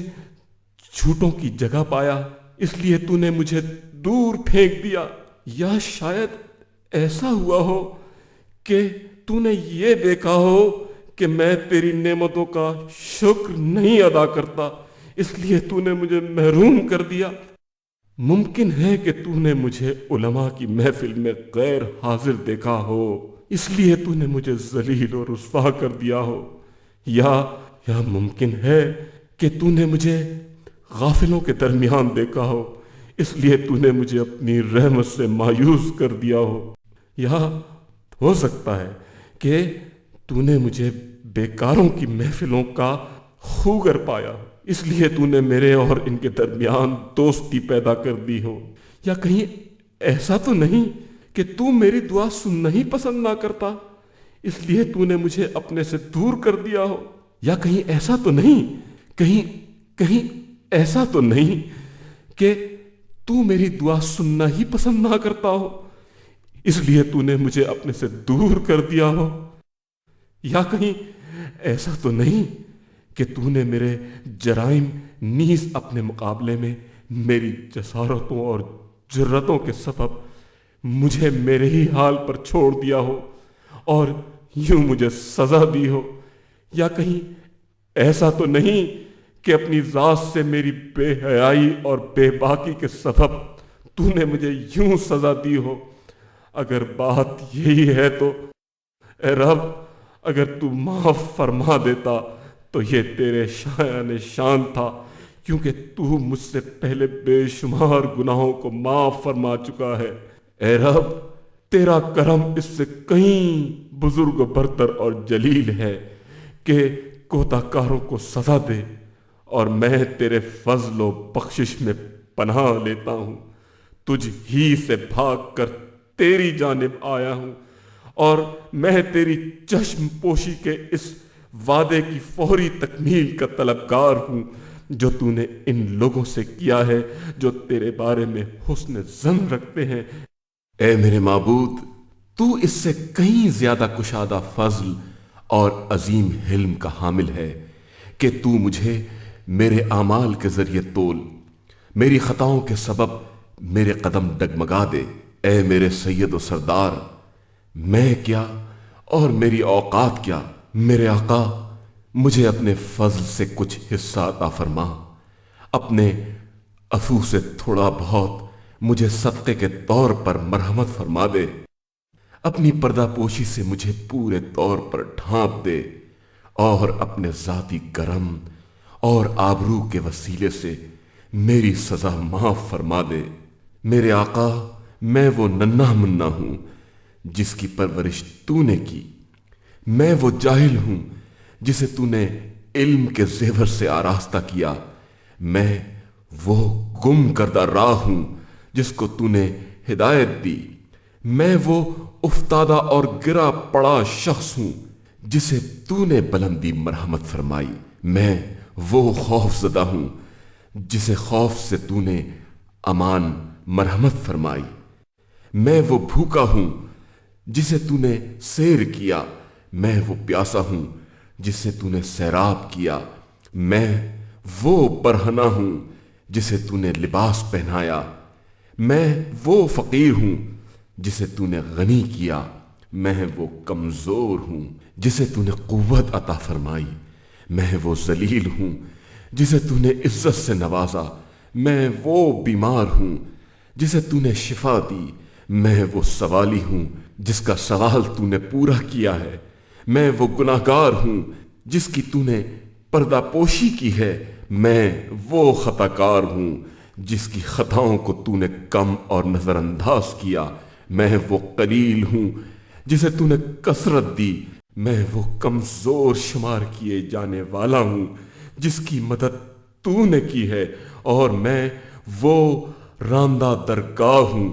جھوٹوں کی جگہ پایا اس لیے تو نے مجھے دور پھینک دیا، یا شاید ایسا ہوا ہو کہ تو نے یہ دیکھا ہو کہ میں تیری نعمتوں کا شکر نہیں ادا کرتا، اس لیے تو نے مجھے محروم کر دیا۔ ممکن ہے کہ تو نے مجھے علماء کی محفل میں غیر حاضر دیکھا ہو، اس لیے تو نے مجھے ذلیل و رسوا کر دیا ہو، یا ممکن ہے کہ تو نے مجھے غافلوں کے درمیان دیکھا ہو، اس لیے تو نے مجھے اپنی رحمت سے مایوس کر دیا ہو، یا ہو سکتا ہے کہ تو نے مجھے بیکاروں کی محفلوں کا خوگر پایا، اس لیے تو نے میرے اور ان کے درمیان دوستی پیدا کر دی ہو؟ یا کہیں ایسا تو نہیں کہ تو میری دعا سننا ہی پسند نہ کرتا، اس لیے تو نے مجھے اپنے سے دور کر دیا ہو؟ یا کہیں ایسا تو نہیں، کہیں ایسا تو نہیں کہ تو میری دعا سننا ہی پسند نہ کرتا ہو، اس لیے تو نے مجھے اپنے سے دور کر دیا ہو؟ یا کہیں ایسا تو نہیں کہ تو نے میرے جرائم نیز اپنے مقابلے میں میری جسارتوں اور جرتوں کے سبب مجھے میرے ہی حال پر چھوڑ دیا ہو اور یوں مجھے سزا دی ہو؟ یا کہیں ایسا تو نہیں کہ اپنی ذات سے میری بے حیائی اور بے باکی کے سبب تو نے مجھے یوں سزا دی ہو؟ اگر بات یہی ہے تو اے رب، اگر تو معاف فرما دیتا تو یہ تیرے شایان شان تھا، کیونکہ تو مجھ سے پہلے بے شمار گناہوں کو معاف فرما چکا ہے۔ اے رب، تیرا کرم اس سے کہیں بزرگ و برتر اور جلیل ہے کہ کوتاہ کاروں کو سزا دے، اور میں تیرے فضل و بخشش میں پناہ لیتا ہوں۔ تجھ ہی سے بھاگ کر تیری جانب آیا ہوں، اور میں تیری چشم پوشی کے اس وعدے کی فوری تکمیل کا طلبگار ہوں جو تو نے ان لوگوں سے کیا ہے جو تیرے بارے میں حسن ظن رکھتے ہیں۔ اے میرے معبود، تو اس سے کہیں زیادہ کشادہ فضل اور عظیم حلم کا حامل ہے کہ تو مجھے میرے اعمال کے ذریعے تول، میری خطاؤں کے سبب میرے قدم ڈگمگا دے۔ اے میرے سید و سردار، میں کیا اور میری اوقات کیا، میرے آقا، مجھے اپنے فضل سے کچھ حصہ عطا فرما۔ اپنے عفو سے تھوڑا بہت مجھے صدقے کے طور پر مرحمت فرما دے۔ اپنی پردہ پوشی سے مجھے پورے طور پر ڈھانپ دے، اور اپنے ذاتی کرم اور آبرو کے وسیلے سے میری سزا معاف فرما دے۔ میرے آقا، میں وہ ننھا منا ہوں جس کی پرورش تو نے کی، میں وہ جاہل ہوں جسے تو نے علم کے زیور سے آراستہ کیا، میں وہ گم کردہ راہ ہوں جس کو تو نے ہدایت دی، میں وہ افتادہ اور گرا پڑا شخص ہوں جسے تو نے بلندی مرحمت فرمائی، میں وہ خوف زدہ ہوں جسے خوف سے تو نے امان مرحمت فرمائی، میں وہ بھوکا ہوں جسے تو نے سیر کیا، میں وہ پیاسا ہوں جسے تو نے سیراب کیا، میں وہ برہنہ ہوں جسے تو نے لباس پہنایا، میں وہ فقیر ہوں جسے تو نے غنی کیا، میں وہ کمزور ہوں جسے تو نے قوت عطا فرمائی، میں وہ ذلیل ہوں جسے تو نے عزت سے نوازا، میں وہ بیمار ہوں جسے تو نے شفا دی، میں وہ سوالی ہوں جس کا سوال تو نے پورا کیا ہے، میں وہ گناہگار ہوں جس کی تو نے پردہ پوشی کی ہے، میں وہ خطا کار ہوں جس کی خطاؤں کو تو نے کم اور نظر انداز کیا، میں وہ قلیل ہوں جسے تو نے کثرت دی، میں وہ کمزور شمار کیے جانے والا ہوں جس کی مدد تو نے کی ہے، اور میں وہ راندہ درگاہ ہوں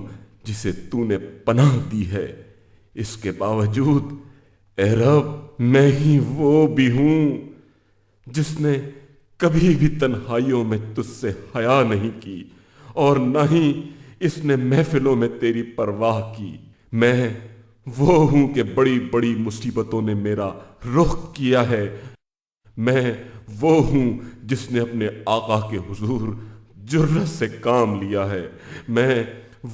جسے تو نے پناہ دی ہے۔ اس کے باوجود اے رب، میں ہی وہ بھی ہوں جس نے کبھی بھی تنہائیوں میں تجھ سے حیا نہیں کی، اور نہ ہی اس نے محفلوں میں تیری پرواہ کی۔ میں وہ ہوں کہ بڑی بڑی مصیبتوں نے میرا رخ کیا ہے، میں وہ ہوں جس نے اپنے آقا کے حضور جرت سے کام لیا ہے، میں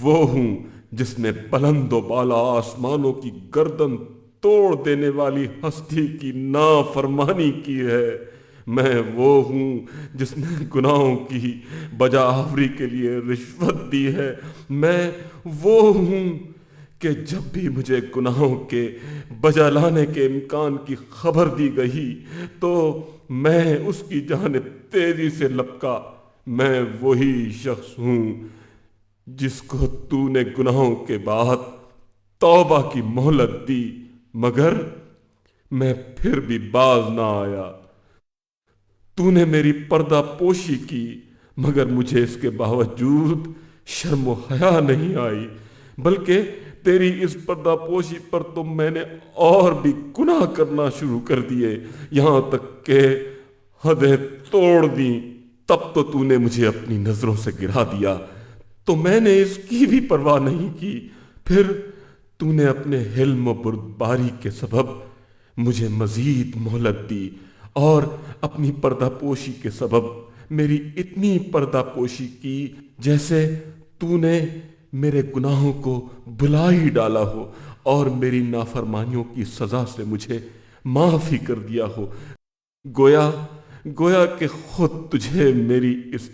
وہ ہوں جس نے بلند و بالا آسمانوں کی گردن توڑ دینے والی ہستی کی نافرمانی کی ہے، میں وہ ہوں جس نے گناہوں کی بجا آوری کے لیے رشوت دی ہے، میں وہ ہوں کہ جب بھی مجھے گناہوں کے بجا لانے کے امکان کی خبر دی گئی تو میں اس کی جانب تیزی سے لپکا۔ میں وہی شخص ہوں جس کو تو نے گناہوں کے بعد توبہ کی مہلت دی، مگر میں پھر بھی باز نہ آیا۔ تو نے میری پردہ پوشی کی، مگر مجھے اس کے باوجود شرم و حیا نہیں آئی، بلکہ تیری اس پردہ پوشی پر تو میں نے اور بھی گناہ کرنا شروع کر دیے، یہاں تک کہ حدیں توڑ دیں۔ تب تو نے مجھے اپنی نظروں سے گرا دیا، تو میں نے اس کی بھی پرواہ نہیں کی۔ پھر تو نے اپنے حلم و بردباری کے سبب مجھے مزید مہلت دی، اور اپنی پردہ پوشی کے سبب میری اتنی پردہ پوشی کی جیسے تو نے میرے گناہوں کو بھلا ہی ڈالا ہو اور میری نافرمانیوں کی سزا سے مجھے معاف ہی کر دیا ہو۔ گویا کہ خود تجھے میری اس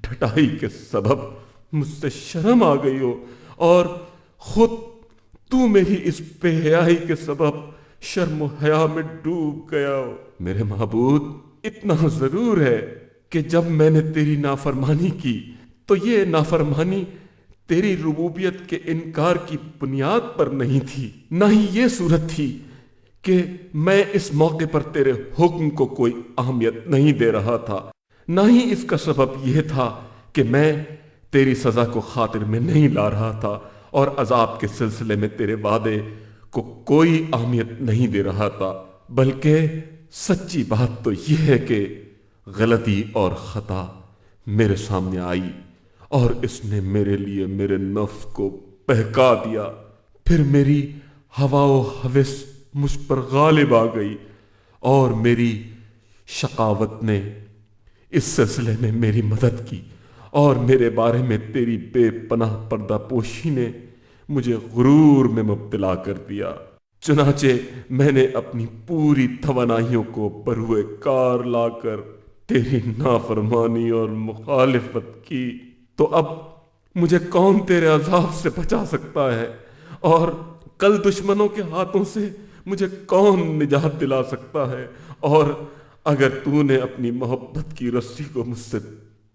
ڈھٹائی کے سبب مجھ سے شرم آ گئی ہو، اور خود تو میری اس بے حیائی کے سبب شرم و حیا میں ڈوب گیا ہو۔ میرے معبود، اتنا ضرور ہے کہ جب میں نے تیری نافرمانی کی تو یہ نافرمانی تیری ربوبیت کے انکار کی بنیاد پر نہیں تھی، نہ ہی یہ صورت تھی کہ میں اس موقع پر تیرے حکم کو کوئی اہمیت نہیں دے رہا تھا، نہ ہی اس کا سبب یہ تھا کہ میں تیری سزا کو خاطر میں نہیں لا رہا تھا اور عذاب کے سلسلے میں تیرے وعدے کو کوئی اہمیت نہیں دے رہا تھا، بلکہ سچی بات تو یہ ہے کہ غلطی اور خطا میرے سامنے آئی اور اس نے میرے لیے میرے نفس کو بہکا دیا۔ پھر میری ہوا و ہوس مجھ پر غالب آ گئی اور میری شقاوت نے اس سلسلے میں میری مدد کی، اور میرے بارے میں تیری بے پناہ پردہ پوشی نے مجھے غرور میں مبتلا کر دیا۔ چنانچہ میں نے اپنی پوری توانائیوں کو بروئے کار لا کر تیری نافرمانی اور مخالفت کی، تو اب مجھے کون تیرے عذاب سے بچا سکتا ہے، اور کل دشمنوں کے ہاتھوں سے مجھے کون نجات دلا سکتا ہے؟ اور اگر تو نے اپنی محبت کی رسی کو مجھ سے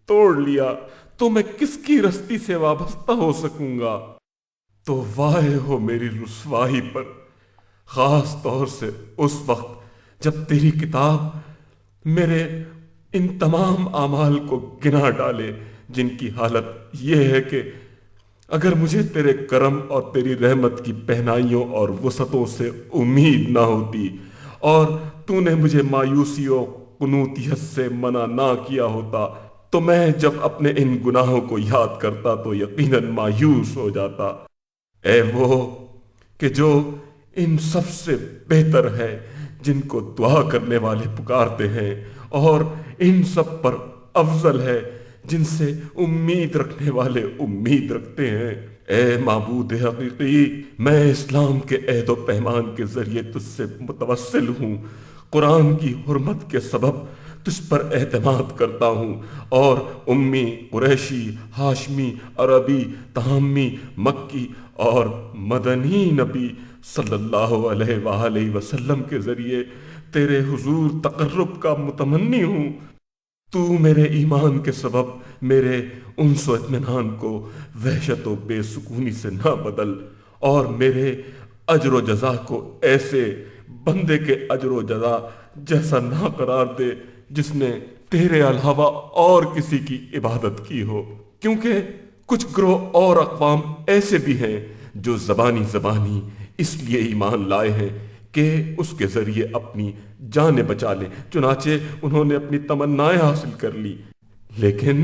توڑ لیا تو میں کس کی رسی سے وابستہ ہو سکوں گا؟ تو واہ ہو میری رسوائی پر، خاص طور سے اس وقت جب تیری کتاب میرے ان تمام اعمال کو گنا ڈالے جن کی حالت یہ ہے کہ اگر مجھے تیرے کرم اور تیری رحمت کی پہنائیوں اور وسعتوں سے امید نہ ہوتی، اور تو نے مجھے مایوسی و قنوطیت سے منع نہ کیا ہوتا، تو میں جب اپنے ان گناہوں کو یاد کرتا تو یقیناً مایوس ہو جاتا۔ اے وہ کہ جو ان سب سے بہتر ہے جن کو دعا کرنے والے پکارتے ہیں، اور ان سب پر افضل ہے جن سے امید رکھنے والے امید رکھتے ہیں۔ اے معبود حقیقی، میں اسلام کے عہد و پیمان کے ذریعے تجھ سے متوسل ہوں، قرآن کی حرمت کے سبب تجھ پر اعتماد کرتا ہوں، اور امی، قریشی، ہاشمی، عربی، تہامی، مکی اور مدنی نبی صلی اللہ علیہ وآلہ وسلم کے ذریعے تیرے حضور تقرب کا متمنی ہوں۔ تو میرے ایمان کے سبب میرے انس و اطمینان کو وحشت و بے سکونی سے نہ بدل، اور میرے اجر و جزا کو ایسے بندے کے اجر و جزا جیسا نہ قرار دے جس نے تیرے علاوہ اور کسی کی عبادت کی ہو، کیونکہ کچھ گروہ اور اقوام ایسے بھی ہیں جو زبانی اس لیے ایمان لائے ہیں کہ اس کے ذریعے اپنی جانیں بچا لیں، چنانچہ انہوں نے اپنی تمنائیں حاصل کر لی، لیکن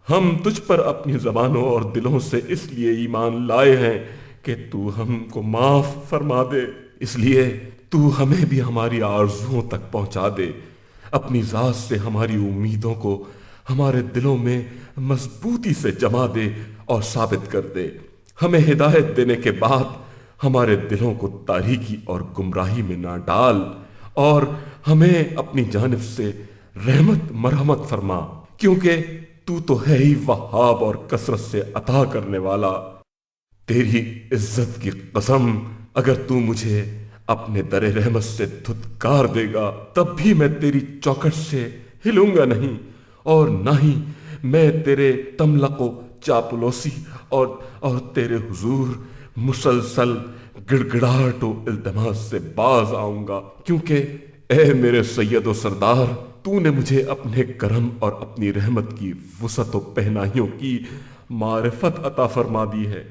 ہم تجھ پر اپنی زبانوں اور دلوں سے اس لیے ایمان لائے ہیں کہ تو ہم کو معاف فرما دے، اس لیے تو ہمیں بھی ہماری آرزوؤں تک پہنچا دے، اپنی ذات سے ہماری امیدوں کو ہمارے دلوں میں مضبوطی سے جما دے اور ثابت کر دے، ہمیں ہدایت دینے کے بعد ہمارے دلوں کو تاریکی اور گمراہی میں نہ ڈال، اور ہمیں اپنی جانب سے رحمت مرحمت فرما، کیونکہ تو ہے ہی وہاب اور کثرت سے عطا کرنے والا۔ تیری عزت کی قسم، اگر تو مجھے اپنے در رحمت سے دھتکار دے گا تب بھی میں تیری چوکٹ سے ہلوں گا نہیں، اور نہ ہی میں تیرے تملق و چاپلوسی اور تیرے حضور مسلسل گڑگڑاہٹ و التماس سے باز آؤں گا، کیونکہ اے میرے سید و سردار، تو نے مجھے اپنے کرم اور اپنی رحمت کی وسعت و پہنائیوں کی معرفت عطا فرما دی ہے۔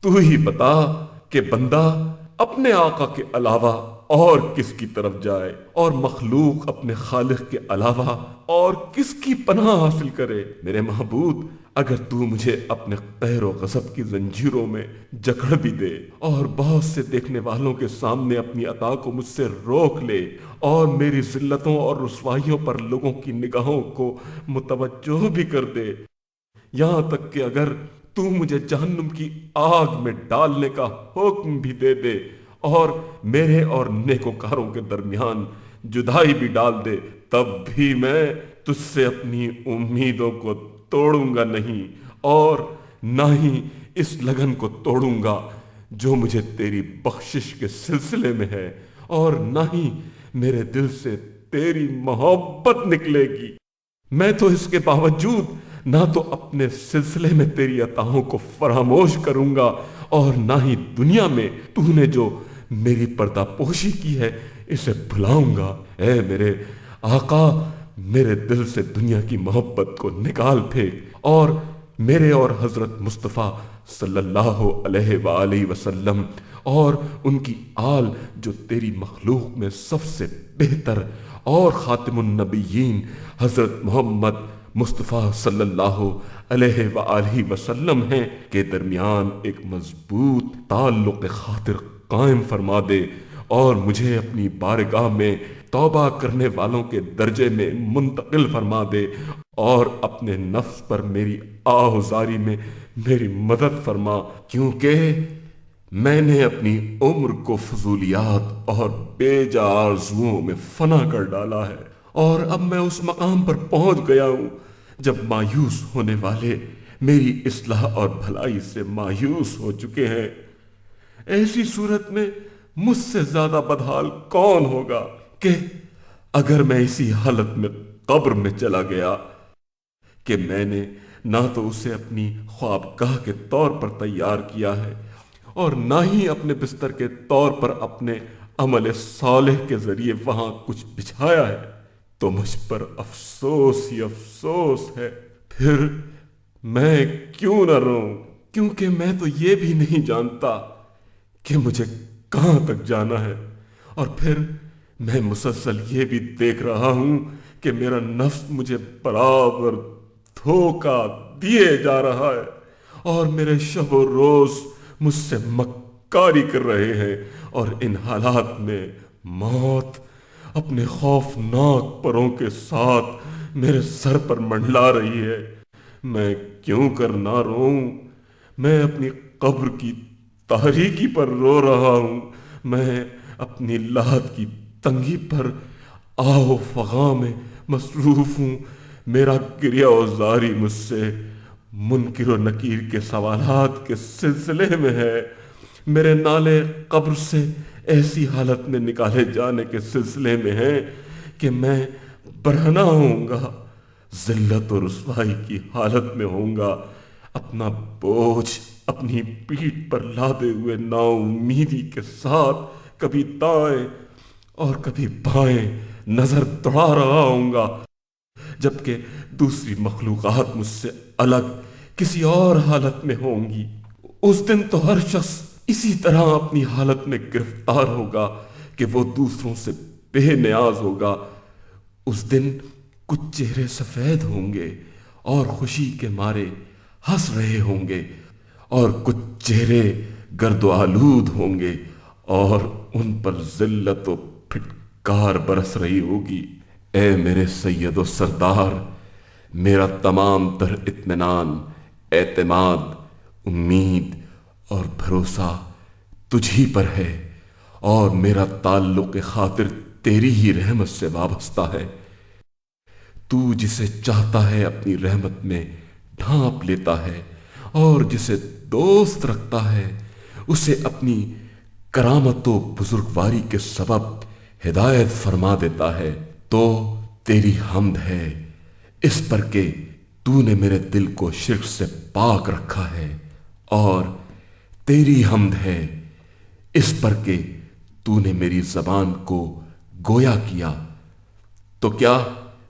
تو ہی بتا کہ بندہ اپنے آقا کے علاوہ اور کس کی طرف جائے، اور مخلوق اپنے خالق کے علاوہ اور کس کی پناہ حاصل کرے۔ میرے معبود، اگر تو مجھے اپنے قہر و غضب کی زنجیروں میں جکڑ بھی دے اور بہت سے دیکھنے والوں کے سامنے اپنی عطا کو مجھ سے روک لے اور میری ذلتوں اور رسوائیوں پر لوگوں کی نگاہوں کو متوجہ بھی کر دے، یہاں تک کہ اگر تو مجھے جہنم کی آگ میں ڈالنے کا حکم بھی دے دے اور میرے اور نیکوکاروں کے درمیان جدائی بھی ڈال دے، تب بھی میں تجھ سے اپنی امیدوں کو توڑوں گا نہیں، اور نہ ہی اس لگن کو توڑوں گا جو مجھے تیری بخشش کے سلسلے میں ہے، اور نہ ہی میرے دل سے تیری محبت نکلے گی۔ میں تو اس کے باوجود نہ تو اپنے سلسلے میں تیری عطاؤں کو فراموش کروں گا، اور نہ ہی دنیا میں تو نے جو میری پردہ پوشی کی ہے اسے بھلاؤں گا۔ اے میرے آقا، میرے دل سے دنیا کی محبت کو نکال پھینک، اور میرے اور حضرت مصطفیٰ صلی اللہ علیہ وآلہ وسلم اور ان کی آل جو تیری مخلوق میں سب سے بہتر اور خاتم النبیین حضرت محمد مصطفیٰ صلی اللہ علیہ وآلہ وسلم ہیں کے درمیان ایک مضبوط تعلق خاطر قائم فرما دے، اور مجھے اپنی بارگاہ میں توبہ کرنے والوں کے درجے میں منتقل فرما دے، اور اپنے نفس پر میری آہذاری میں میری مدد فرما، کیونکہ میں نے اپنی عمر کو فضولیات اور بے جا آرزوؤں میں فنا کر ڈالا ہے، اور اب میں اس مقام پر پہنچ گیا ہوں جب مایوس ہونے والے میری اصلاح اور بھلائی سے مایوس ہو چکے ہیں۔ ایسی صورت میں مجھ سے زیادہ بدحال کون ہوگا کہ اگر میں اسی حالت میں قبر میں چلا گیا کہ میں نے نہ تو اسے اپنی خوابگاہ کے طور پر تیار کیا ہے اور نہ ہی اپنے بستر کے طور پر اپنے عمل صالح کے ذریعے وہاں کچھ بچھایا ہے، تو مجھ پر افسوس ہی افسوس ہے۔ پھر میں کیوں نہ روؤں، کیونکہ میں تو یہ بھی نہیں جانتا کہ مجھے کہاں تک جانا ہے، اور پھر میں مسلسل یہ بھی دیکھ رہا ہوں کہ میرا نفس مجھے برابر دھوکہ دیے جا رہا ہے، اور میرے شب و روز مجھ سے مکاری کر رہے ہیں، اور ان حالات میں موت اپنے خوفناک پروں کے ساتھ میرے سر پر منڈلا رہی ہے۔ میں کیوں کر نہ روؤں؟ میں اپنی قبر کی تاریکی پر رو رہا ہوں، میں اپنی لحد کی تنگی پر آہ و فغاں میں مصروف ہوں، میرا گریہ و زاری مجھ سے منکر و نکیر کے سوالات کے سلسلے میں ہے، میرے نالے قبر سے ایسی حالت میں نکالے جانے کے سلسلے میں ہے کہ میں برہنہ ہوں گا، ذلت و رسوائی کی حالت میں ہوں گا، اپنا بوجھ اپنی پیٹھ پر لادے ہوئے نا امیدی کے ساتھ کبھی دائیں اور کبھی بائیں نظر دوڑا رہا ہوں گا، جبکہ دوسری مخلوقات مجھ سے الگ کسی اور حالت میں ہوں گی۔ اس دن تو ہر شخص اسی طرح اپنی حالت میں گرفتار ہوگا کہ وہ دوسروں سے بے نیاز ہوگا۔ اس دن کچھ چہرے سفید ہوں گے اور خوشی کے مارے ہنس رہے ہوں گے، اور کچھ چہرے گرد و آلود ہوں گے اور ان پر ذلت و پھٹکار برس رہی ہوگی۔ اے میرے سید و سردار، میرا تمام تر اطمینان، اعتماد، امید اور بھروسہ تجھ ہی پر ہے، اور میرا تعلق خاطر تیری ہی رحمت سے وابستہ ہے۔ تو جسے چاہتا ہے اپنی رحمت میں ڈھانپ لیتا ہے، اور جسے دوست رکھتا ہے اسے اپنی کرامت و بزرگواری کے سبب ہدایت فرما دیتا ہے۔ تو تیری حمد ہے اس پر کہ تو نے میرے دل کو شرک سے پاک رکھا ہے، اور تیری حمد ہے اس پر کہ تو نے میری زبان کو گویا کیا۔ تو کیا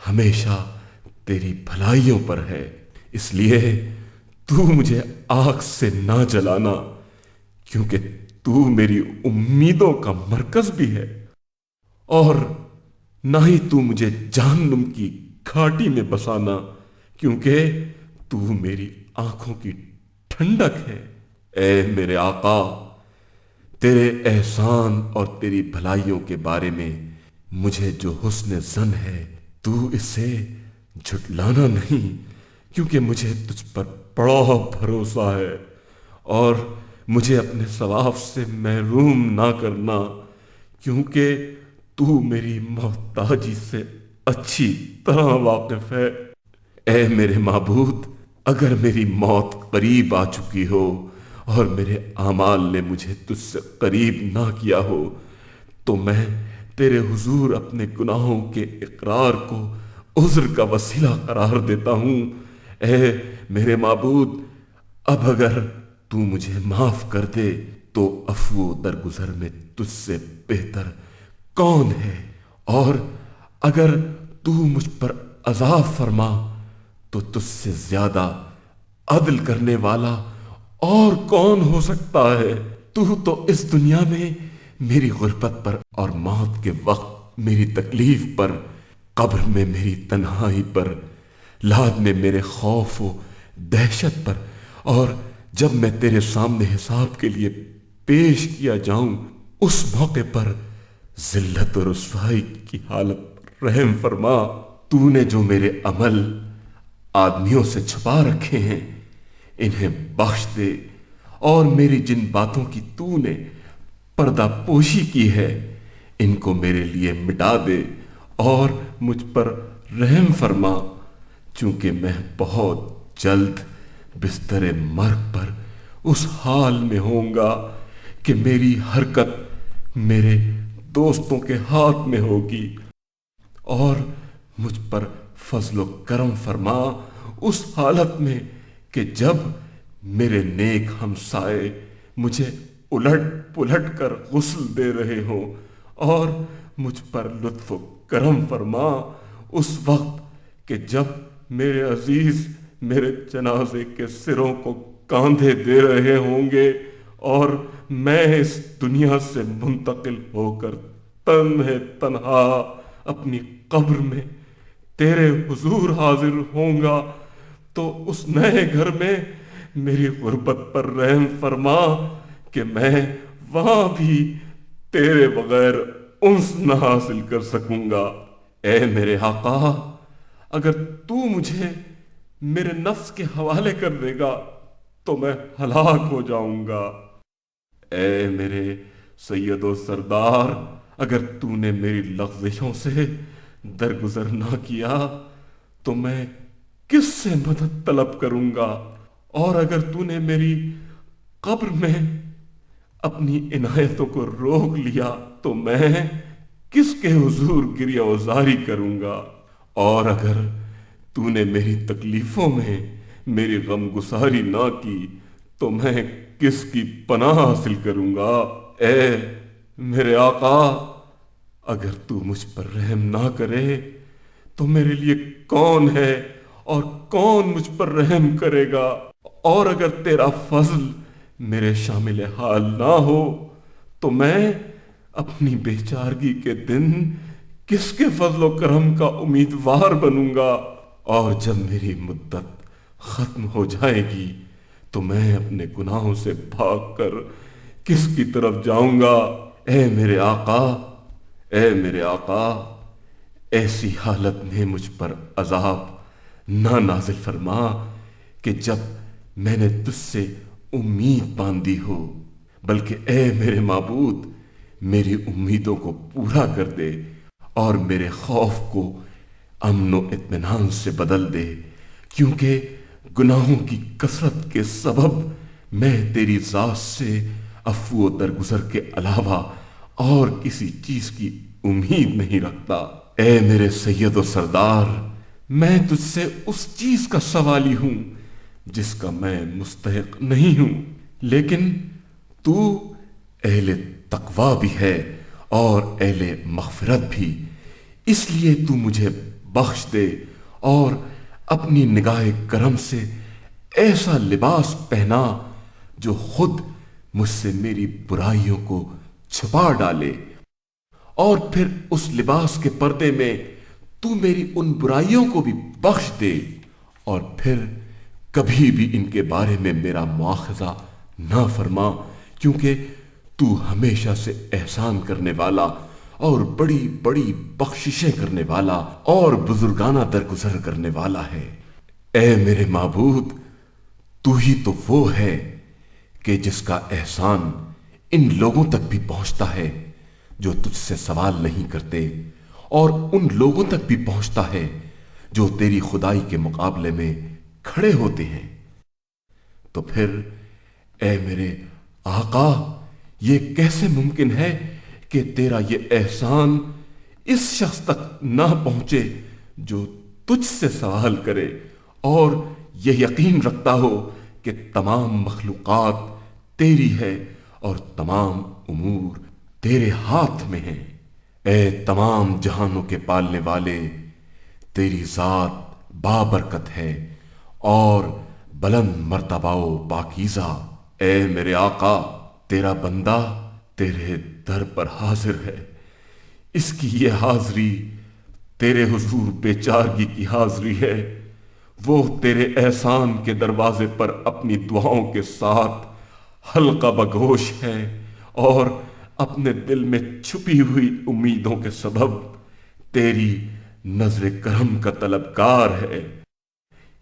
ہمیشہ تیری بھلائیوں پر ہے، اس لیے تو مجھے آگ سے نہ جلانا، کیونکہ تو میری امیدوں کا مرکز بھی ہے، اور نہ ہی تو مجھے جہنم کی گھاٹی میں بسانا، کیونکہ تو میری آنکھوں کی ٹھنڈک ہے۔ اے میرے آقا، تیرے احسان اور تیری بھلائیوں کے بارے میں مجھے جو حسن ظن ہے، تو اسے جھٹلانا نہیں، کیونکہ مجھے تجھ پر بڑا بھروسہ ہے، اور مجھے اپنے ثواب سے محروم نہ کرنا، کیونکہ تو میری محتاجی سے اچھی طرح واقف ہے۔ اے میرے معبود، اگر میری موت قریب آ چکی ہو اور میرے اعمال نے مجھے تجھ سے قریب نہ کیا ہو، تو میں تیرے حضور اپنے گناہوں کے اقرار کو عذر کا وسیلہ قرار دیتا ہوں۔ اے میرے معبود، اب اگر تو مجھے معاف کر دے تو عفو درگزر میں تجھ سے بہتر کون ہے، اور اگر تو مجھ پر عذاب فرما تو تجھ سے زیادہ عدل کرنے والا اور کون ہو سکتا ہے؟ تو اس دنیا میں میری غربت پر اور موت کے وقت میری تکلیف پر، قبر میں میری تنہائی پر، لاد میں میرے خوف و دہشت پر، اور جب میں تیرے سامنے حساب کے لیے پیش کیا جاؤں اس موقع پر ذلت و رسوائی کی حالت پر رحم فرما۔ تو نے جو میرے عمل آدمیوں سے چھپا رکھے ہیں انہیں بخش دے، اور میری جن باتوں کی تو نے پردہ پوشی کی ہے ان کو میرے لیے مٹا دے، اور مجھ پر رحم فرما، چونکہ میں بہت جلد بستر مرگ پر اس حال میں ہوں گا کہ میری حرکت میرے دوستوں کے ہاتھ میں ہوگی، اور مجھ پر فضل و کرم فرما اس حالت میں کہ جب میرے نیک ہمسائے مجھے الٹ پلٹ کر غسل دے رہے ہوں، اور مجھ پر لطف و کرم فرما اس وقت کہ جب میرے عزیز میرے جنازے کے سروں کو کاندھے دے رہے ہوں گے، اور میں اس دنیا سے منتقل ہو کر تنہا اپنی قبر میں تیرے حضور حاضر ہوں گا، تو اس نئے گھر میں میری غربت پر رحم فرما کہ میں وہاں بھی تیرے بغیر انس نہ حاصل کر سکوں گا۔ اے میرے آقا، اگر تو مجھے میرے نفس کے حوالے کر دے گا تو میں ہلاک ہو جاؤں گا۔ اے میرے سید و سردار، اگر تو نے میری لغزشوں سے درگزر نہ کیا تو میں کس سے مدد طلب کروں گا، اور اگر تو نے میری قبر میں اپنی عنایتوں کو روک لیا تو میں کس کے حضور گریہ وزاری کروں گا، اور اگر تو نے میری تکلیفوں میں میری غم گساری نہ کی تو میں کس کی پناہ حاصل کروں گا۔ اے میرے آقا، اگر تو مجھ پر رحم نہ کرے تو میرے لیے کون ہے اور کون مجھ پر رحم کرے گا، اور اگر تیرا فضل میرے شامل حال نہ ہو تو میں اپنی بیچارگی کے دن کس کے فضل و کرم کا امیدوار بنوں گا، اور جب میری مدت ختم ہو جائے گی تو میں اپنے گناہوں سے بھاگ کر کس کی طرف جاؤں گا۔ اے میرے آقا، اے میرے آقا، ایسی حالت میں مجھ پر عذاب نہ نازل فرما کہ جب میں نے تجھ سے امید باندھی ہو، بلکہ اے میرے معبود میری امیدوں کو پورا کر دے اور میرے خوف کو امن و اطمینان سے بدل دے، کیونکہ گناہوں کی کثرت کے سبب میں تیری ذات سے عفو و درگزر کے علاوہ اور کسی چیز کی امید نہیں رکھتا۔ اے میرے سید و سردار، میں تجھ سے اس چیز کا سوالی ہوں جس کا میں مستحق نہیں ہوں، لیکن تو اہل تقوی بھی ہے اور اہل مغفرت بھی، اس لیے تو مجھے بخش دے اور اپنی نگاہ کرم سے ایسا لباس پہنا جو خود مجھ سے میری برائیوں کو چھپا ڈالے، اور پھر اس لباس کے پردے میں تو میری ان برائیوں کو بھی بخش دے، اور پھر کبھی بھی ان کے بارے میں میرا مواخذہ نہ فرما، کیونکہ تو ہمیشہ سے احسان کرنے والا اور بڑی بڑی بخششیں کرنے والا اور بزرگانہ درگزر کرنے والا ہے۔ اے میرے معبود، تو ہی تو وہ ہے کہ جس کا احسان ان لوگوں تک بھی پہنچتا ہے جو تجھ سے سوال نہیں کرتے، اور ان لوگوں تک بھی پہنچتا ہے جو تیری خدائی کے مقابلے میں کھڑے ہوتے ہیں۔ تو پھر اے میرے آقا، یہ کیسے ممکن ہے کہ تیرا یہ احسان اس شخص تک نہ پہنچے جو تجھ سے سوال کرے اور یہ یقین رکھتا ہو کہ تمام مخلوقات تیری ہے اور تمام امور تیرے ہاتھ میں ہیں۔ اے تمام جہانوں کے پالنے والے، تیری ذات بابرکت ہے اور بلند مرتبہ و پاکیزہ۔ اے میرے آقا، تیرا بندہ تیرے در پر حاضر ہے، اس کی یہ حاضری تیرے حضور بے چارگی کی حاضری ہے۔ وہ تیرے احسان کے دروازے پر اپنی دعاؤں کے ساتھ حلقہ بگوش ہے اور اپنے دل میں چھپی ہوئی امیدوں کے سبب تیری نظر کرم کا طلبگار ہے۔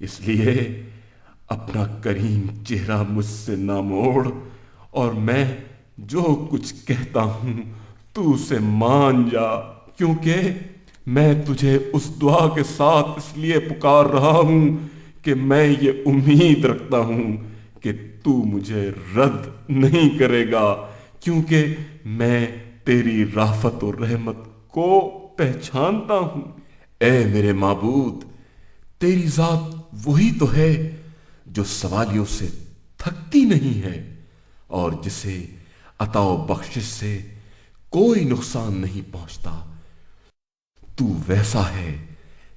اس لیے اپنا کریم چہرہ مجھ سے نہ موڑ، اور میں جو کچھ کہتا ہوں تو اسے مان جا، کیونکہ میں تجھے اس دعا کے ساتھ اس لیے پکار رہا ہوں کہ میں یہ امید رکھتا ہوں کہ تو مجھے رد نہیں کرے گا، کیونکہ میں تیری رافت و رحمت کو پہچانتا ہوں۔ اے میرے معبود، تیری ذات وہی تو ہے جو سوالیوں سے تھکتی نہیں ہے اور جسے عطا و بخشش سے کوئی نقصان نہیں پہنچتا۔ تو ویسا ہے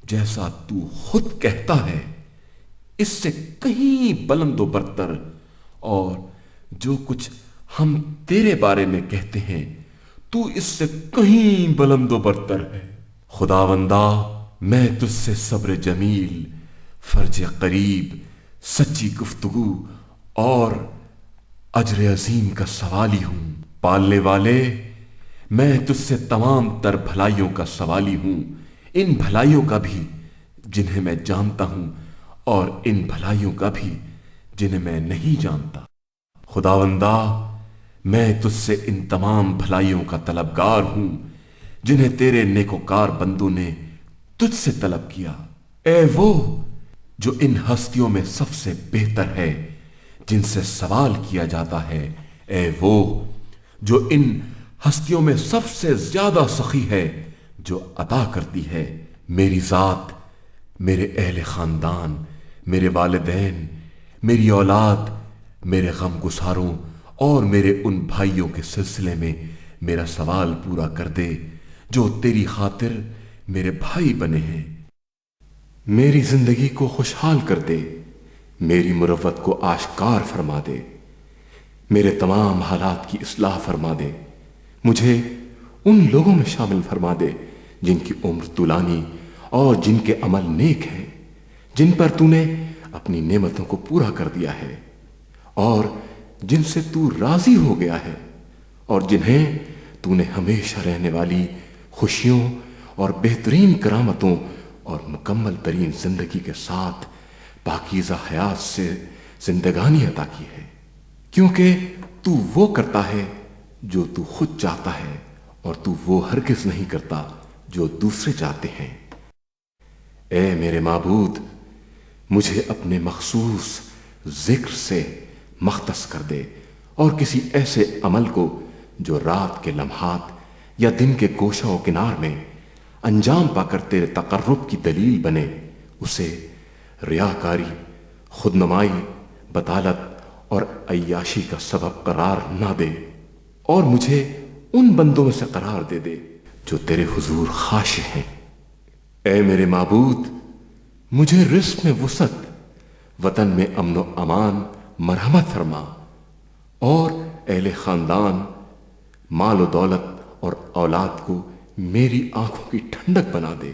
جیسا تو خود کہتا ہے، اس سے کہیں بلند و برتر، اور جو کچھ ہم تیرے بارے میں کہتے ہیں تو اس سے کہیں بلند و برتر ہے۔ خداوندا، میں تجھ سے صبر جمیل، فرج قریب، سچی گفتگو اور اجر عظیم کا سوالی ہوں۔ پالنے والے، میں تجھ سے تمام تر بھلائیوں کا سوالی ہوں، ان بھلائیوں کا بھی جنہیں میں جانتا ہوں اور ان بھلائیوں کا بھی جنہیں میں نہیں جانتا۔ خداوندا، میں تجھ سے ان تمام بھلائیوں کا طلبگار ہوں جنہیں تیرے نیکوکار بندوں نے تجھ سے طلب کیا۔ اے وہ جو ان ہستیوں میں سب سے بہتر ہے جن سے سوال کیا جاتا ہے، اے وہ جو ان ہستیوں میں سب سے زیادہ سخی ہے جو عطا کرتی ہے، میری ذات، میرے اہل خاندان، میرے والدین، میری اولاد، میرے غم گساروں اور میرے ان بھائیوں کے سلسلے میں میرا سوال پورا کر دے جو تیری خاطر میرے بھائی بنے ہیں۔ میری زندگی کو خوشحال کر دے، میری مروت کو آشکار فرما دے، میرے تمام حالات کی اصلاح فرما دے، مجھے ان لوگوں میں شامل فرما دے جن کی عمر طولانی اور جن کے عمل نیک ہیں، جن پر تو نے اپنی نعمتوں کو پورا کر دیا ہے اور جن سے تو راضی ہو گیا ہے، اور جنہیں تو نے ہمیشہ رہنے والی خوشیوں اور بہترین کرامتوں اور مکمل ترین زندگی کے ساتھ پاکیزہ حیات سے زندگانی عطا کی ہے، کیونکہ تو وہ کرتا ہے جو تو خود چاہتا ہے اور تو وہ ہرگز نہیں کرتا جو دوسرے چاہتے ہیں۔ اے میرے معبود، مجھے اپنے مخصوص ذکر سے مختص کر دے اور کسی ایسے عمل کو جو رات کے لمحات یا دن کے گوشہ و کنار میں انجام پا کر تیرے تقرب کی دلیل بنے، اسے ریاکاری، خودنمائی، بطالت اور عیاشی کا سبب قرار نہ دے، اور مجھے ان بندوں میں سے قرار دے دے جو تیرے حضور خاشع ہیں۔ اے میرے معبود، مجھے رزق میں وسعت، وطن میں امن و امان مرحمت فرما، اور اہل خاندان، مال و دولت اور اولاد کو میری آنکھوں کی ٹھنڈک بنا دے،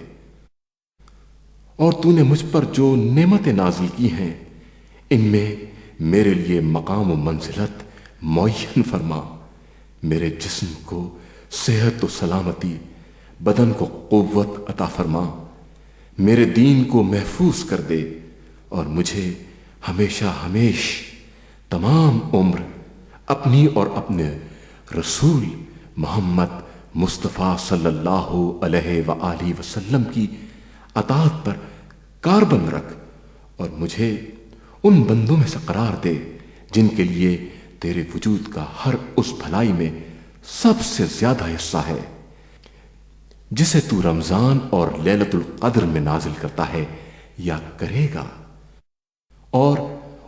اور تو نے مجھ پر جو نعمتیں نازل کی ہیں ان میں میرے لیے مقام و منزلت معین فرما، میرے جسم کو صحت و سلامتی، بدن کو قوت عطا فرما، میرے دین کو محفوظ کر دے، اور مجھے ہمیشہ ہمیش تمام عمر اپنی اور اپنے رسول محمد مصطفیٰ صلی اللہ علیہ وآلہ وسلم کی اطاعت پر کاربند رکھ، اور مجھے ان بندوں میں سے قرار دے جن کے لیے تیرے وجود کا ہر اس بھلائی میں سب سے زیادہ حصہ ہے، جسے تو رمضان اور لیلۃ القدر میں نازل کرتا ہے یا کرے گا، اور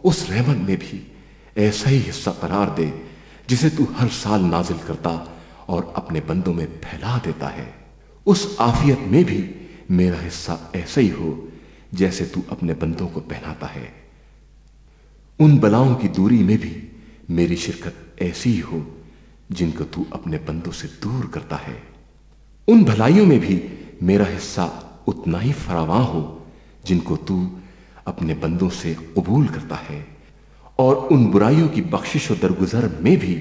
اس رحمت میں بھی ایسا ہی حصہ قرار دے جسے تو ہر سال نازل کرتا اور اپنے بندوں میں پھیلا دیتا ہے، اس عافیت میں بھی میرا حصہ ایسا ہی ہو جیسے تو اپنے بندوں کو پہناتا ہے، ان بلاؤں کی دوری میں بھی میری شرکت ایسی ہی ہو جن کو تو اپنے بندوں سے دور کرتا ہے، ان بھلائیوں میں بھی میرا حصہ اتنا ہی فراواں ہو جن کو تو اپنے بندوں سے قبول کرتا ہے، اور ان برائیوں کی بخشش و درگزر میں بھی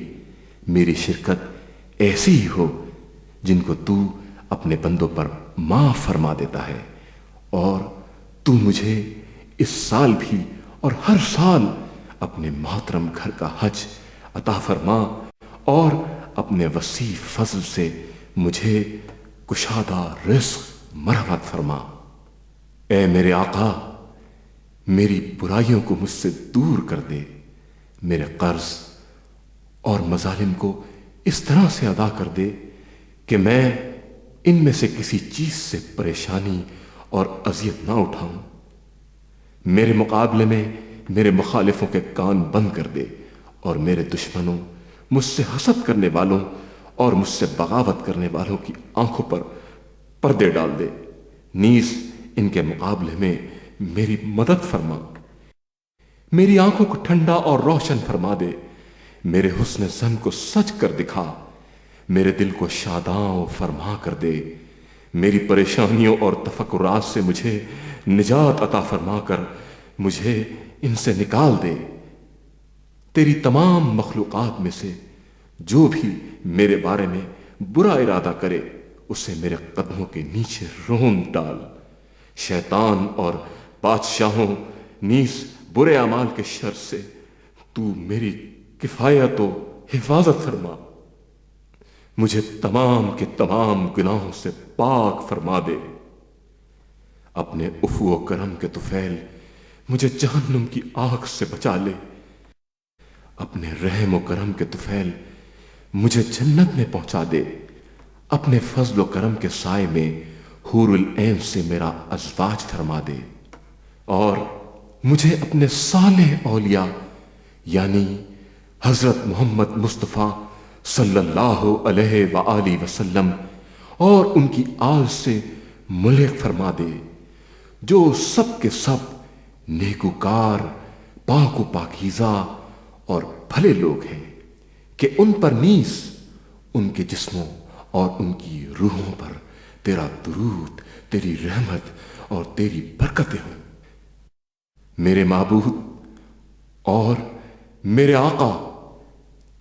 میری شرکت ایسی ہی ہو جن کو تو اپنے بندوں پر معاف فرما دیتا ہے، اور تو مجھے اس سال بھی اور ہر سال اپنے محترم گھر کا حج عطا فرما، اور اپنے وسیع فضل سے مجھے کشادہ رزق مرحمت فرما۔ اے میرے آقا، میری برائیوں کو مجھ سے دور کر دے، میرے قرض اور مظالم کو اس طرح سے ادا کر دے کہ میں ان میں سے کسی چیز سے پریشانی اور اذیت نہ اٹھاؤں، میرے مقابلے میں میرے مخالفوں کے کان بند کر دے، اور میرے دشمنوں، مجھ سے حسد کرنے والوں اور مجھ سے بغاوت کرنے والوں کی آنکھوں پر پردے ڈال دے، نیز ان کے مقابلے میں میری مدد فرما، میری آنکھوں کو ٹھنڈا اور روشن فرما دے، میرے حسن ظن کو سچ کر دکھا، میرے دل کو شاداں فرما کر دے، میری پریشانیوں اور تفکرات سے مجھے نجات عطا فرما کر مجھے ان سے نکال دے، تیری تمام مخلوقات میں سے جو بھی میرے بارے میں برا ارادہ کرے اسے میرے قدموں کے نیچے رونت ڈال، شیطان اور بادشاہوں نیز برے اعمال کے شر سے تو میری کفایت و حفاظت فرما، مجھے تمام کے تمام گناہوں سے پاک فرما دے، اپنے عفو و کرم کے طفیل مجھے جہنم کی آگ سے بچا لے، اپنے رحم و کرم کے طفیل مجھے جنت میں پہنچا دے، اپنے فضل و کرم کے سائے میں حور العین سے میرا ازواج فرما دے، اور مجھے اپنے صالح اولیاء یعنی حضرت محمد مصطفیٰ صلی اللہ علیہ وآلہ وسلم اور ان کی آل سے ملحق فرما دے، جو سب کے سب نیکوکار، پاک و پاکیزہ اور بھلے لوگ ہیں، کہ ان پر نیز ان کے جسموں اور ان کی روحوں پر تیرا درود، تیری رحمت اور تیری برکتیں ہوں۔ میرے معبود اور میرے آقا،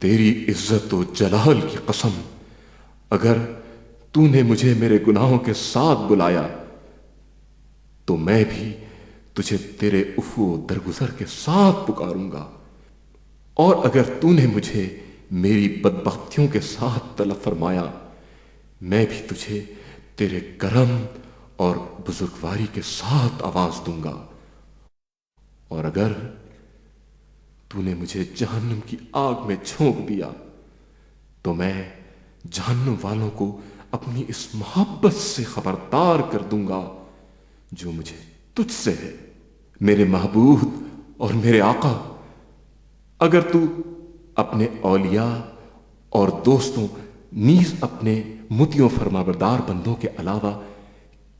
تیری عزت و جلال کی قسم، اگر تو نے مجھے میرے گناہوں کے ساتھ بلایا تو میں بھی تجھے تیرے عفو و درگزر کے ساتھ پکاروں گا، اور اگر تو نے مجھے میری بدبختیوں کے ساتھ طلب فرمایا میں بھی تجھے تیرے کرم اور بزرگواری کے ساتھ آواز دوں گا، اور اگر تو نے مجھے جہنم کی آگ میں جھونک دیا تو میں جہنم والوں کو اپنی اس محبت سے خبردار کر دوں گا جو مجھے تجھ سے ہے۔ میرے محبوب اور میرے آقا، اگر تو اپنے اولیاء اور دوستوں نیز اپنے مطیع و فرمانبردار بندوں کے علاوہ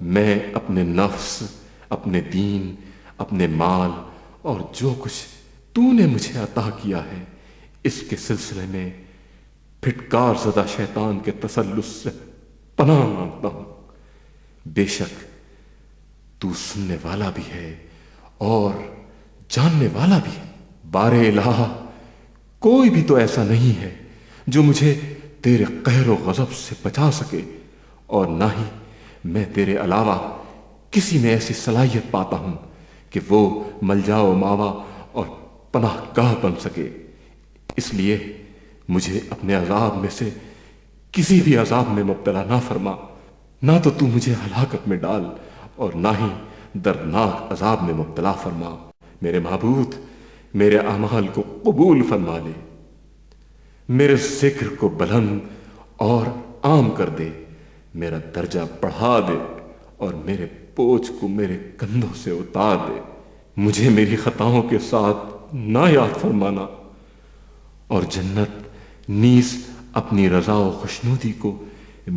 میں اپنے نفس، اپنے دین، اپنے مال اور جو کچھ تو نے مجھے عطا کیا ہے اس کے سلسلے میں پھٹکار زدہ شیطان کے تسلط سے پناہ مانگتا ہوں۔ بے شک تو سننے والا بھی ہے اور جاننے والا بھی ہے۔ بار الہ، کوئی بھی تو ایسا نہیں ہے جو مجھے تیرے قہر و غضب سے بچا سکے، اور نہ ہی میں تیرے علاوہ کسی میں ایسی صلاحیت پاتا ہوں کہ وہ ملجا و ماوا اور پناہ گاہ بن سکے۔ اس لیے مجھے اپنے عذاب میں سے کسی بھی عذاب میں مبتلا نہ فرما، نہ تو مجھے ہلاکت میں ڈال اور نہ ہی دردناک عذاب میں مبتلا فرما۔ میرے معبود، میرے اعمال کو قبول فرما لے، میرے ذکر کو بلند اور عام کر دے، میرا درجہ بڑھا دے اور میرے بوجھ کو میرے کندھوں سے اتار دے۔ مجھے میری خطاؤں کے ساتھ نہ یاد فرمانا، اور جنت نیز اپنی رضا و خوشنودی کو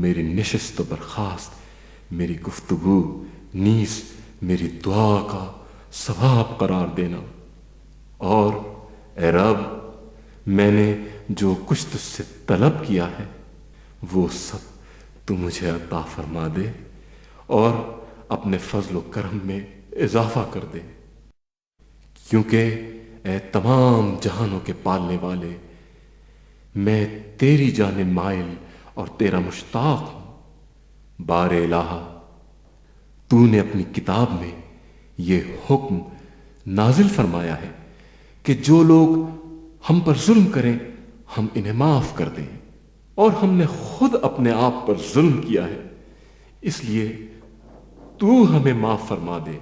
میری نشست و برخاست، میری گفتگو نیز میری دعا کا ثواب قرار دینا۔ اور اے رب، میں نے جو کچھ تجھ سے طلب کیا ہے وہ سب تو مجھے عطا فرما دے اور اپنے فضل و کرم میں اضافہ کر دے، کیونکہ اے تمام جہانوں کے پالنے والے، میں تیری جانب مائل اور تیرا مشتاق ہوں۔ بار الہ، تو نے اپنی کتاب میں یہ حکم نازل فرمایا ہے کہ جو لوگ ہم پر ظلم کریں ہم انہیں معاف کر دیں، اور ہم نے خود اپنے آپ پر ظلم کیا ہے، اس لیے تو ہمیں معاف فرما دے،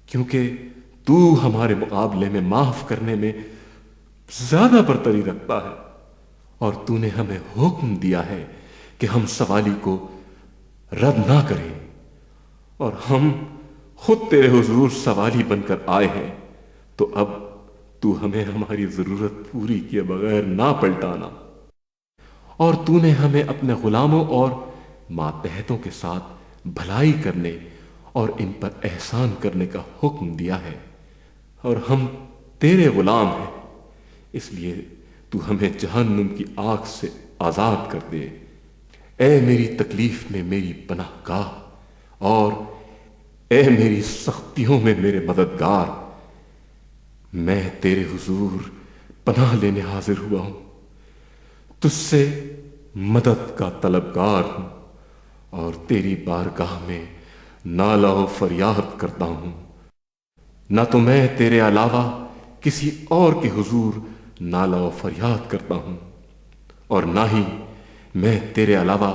کیونکہ تو ہمارے مقابلے میں معاف کرنے میں زیادہ برتری رکھتا ہے، اور تو نے ہمیں حکم دیا ہے کہ ہم سوالی کو رد نہ کریں، اور ہم خود تیرے حضور سوالی بن کر آئے ہیں، تو اب تو ہمیں ہماری ضرورت پوری کیے بغیر نہ پلٹانا۔ اور تو نے ہمیں اپنے غلاموں اور ماتحتوں کے ساتھ بھلائی کرنے اور ان پر احسان کرنے کا حکم دیا ہے، اور ہم تیرے غلام ہیں، اس لیے تو ہمیں جہنم کی آگ سے آزاد کر دے۔ اے میری تکلیف میں میری پناہ گاہ، اور اے میری سختیوں میں میرے مددگار، میں تیرے حضور پناہ لینے حاضر ہوا ہوں، تجھ سے مدد کا طلبگار ہوں، اور تیری بارگاہ میں نالہ و فریاد کرتا ہوں۔ نہ تو میں تیرے علاوہ کسی اور کے حضور نالہ و فریاد کرتا ہوں، اور نہ ہی میں تیرے علاوہ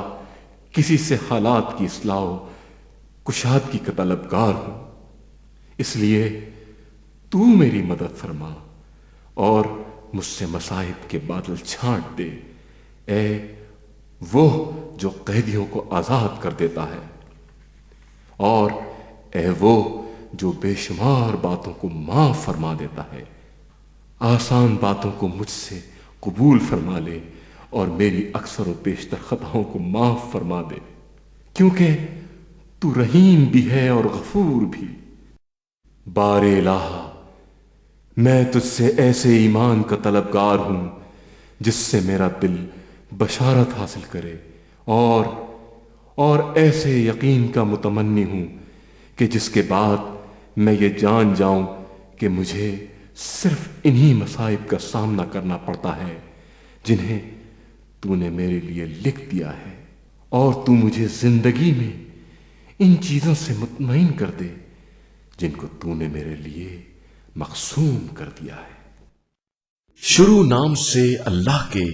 کسی سے حالات کی اصلاح و کشادگی کا طلبگار ہوں۔ اس لیے تو میری مدد فرما اور مجھ سے مصائب کے بادل چھانٹ دے، اے وہ جو قیدیوں کو آزاد کر دیتا ہے، اور اے وہ جو بے شمار باتوں کو معاف فرما دیتا ہے۔ آسان باتوں کو مجھ سے قبول فرما لے اور میری اکثر و بیشتر خطاؤں کو معاف فرما دے، کیونکہ تو رحیم بھی ہے اور غفور بھی۔ بار الہ، میں تجھ سے ایسے ایمان کا طلبگار ہوں جس سے میرا دل بشارت حاصل کرے، اور ایسے یقین کا متمنی ہوں کہ جس کے بعد میں یہ جان جاؤں کہ مجھے صرف انہی مصائب کا سامنا کرنا پڑتا ہے جنہیں تو نے میرے لیے لکھ دیا ہے، اور تو مجھے زندگی میں ان چیزوں سے مطمئن کر دے جن کو تو نے میرے لیے مقسوم کر دیا ہے۔ شروع نام سے اللہ کے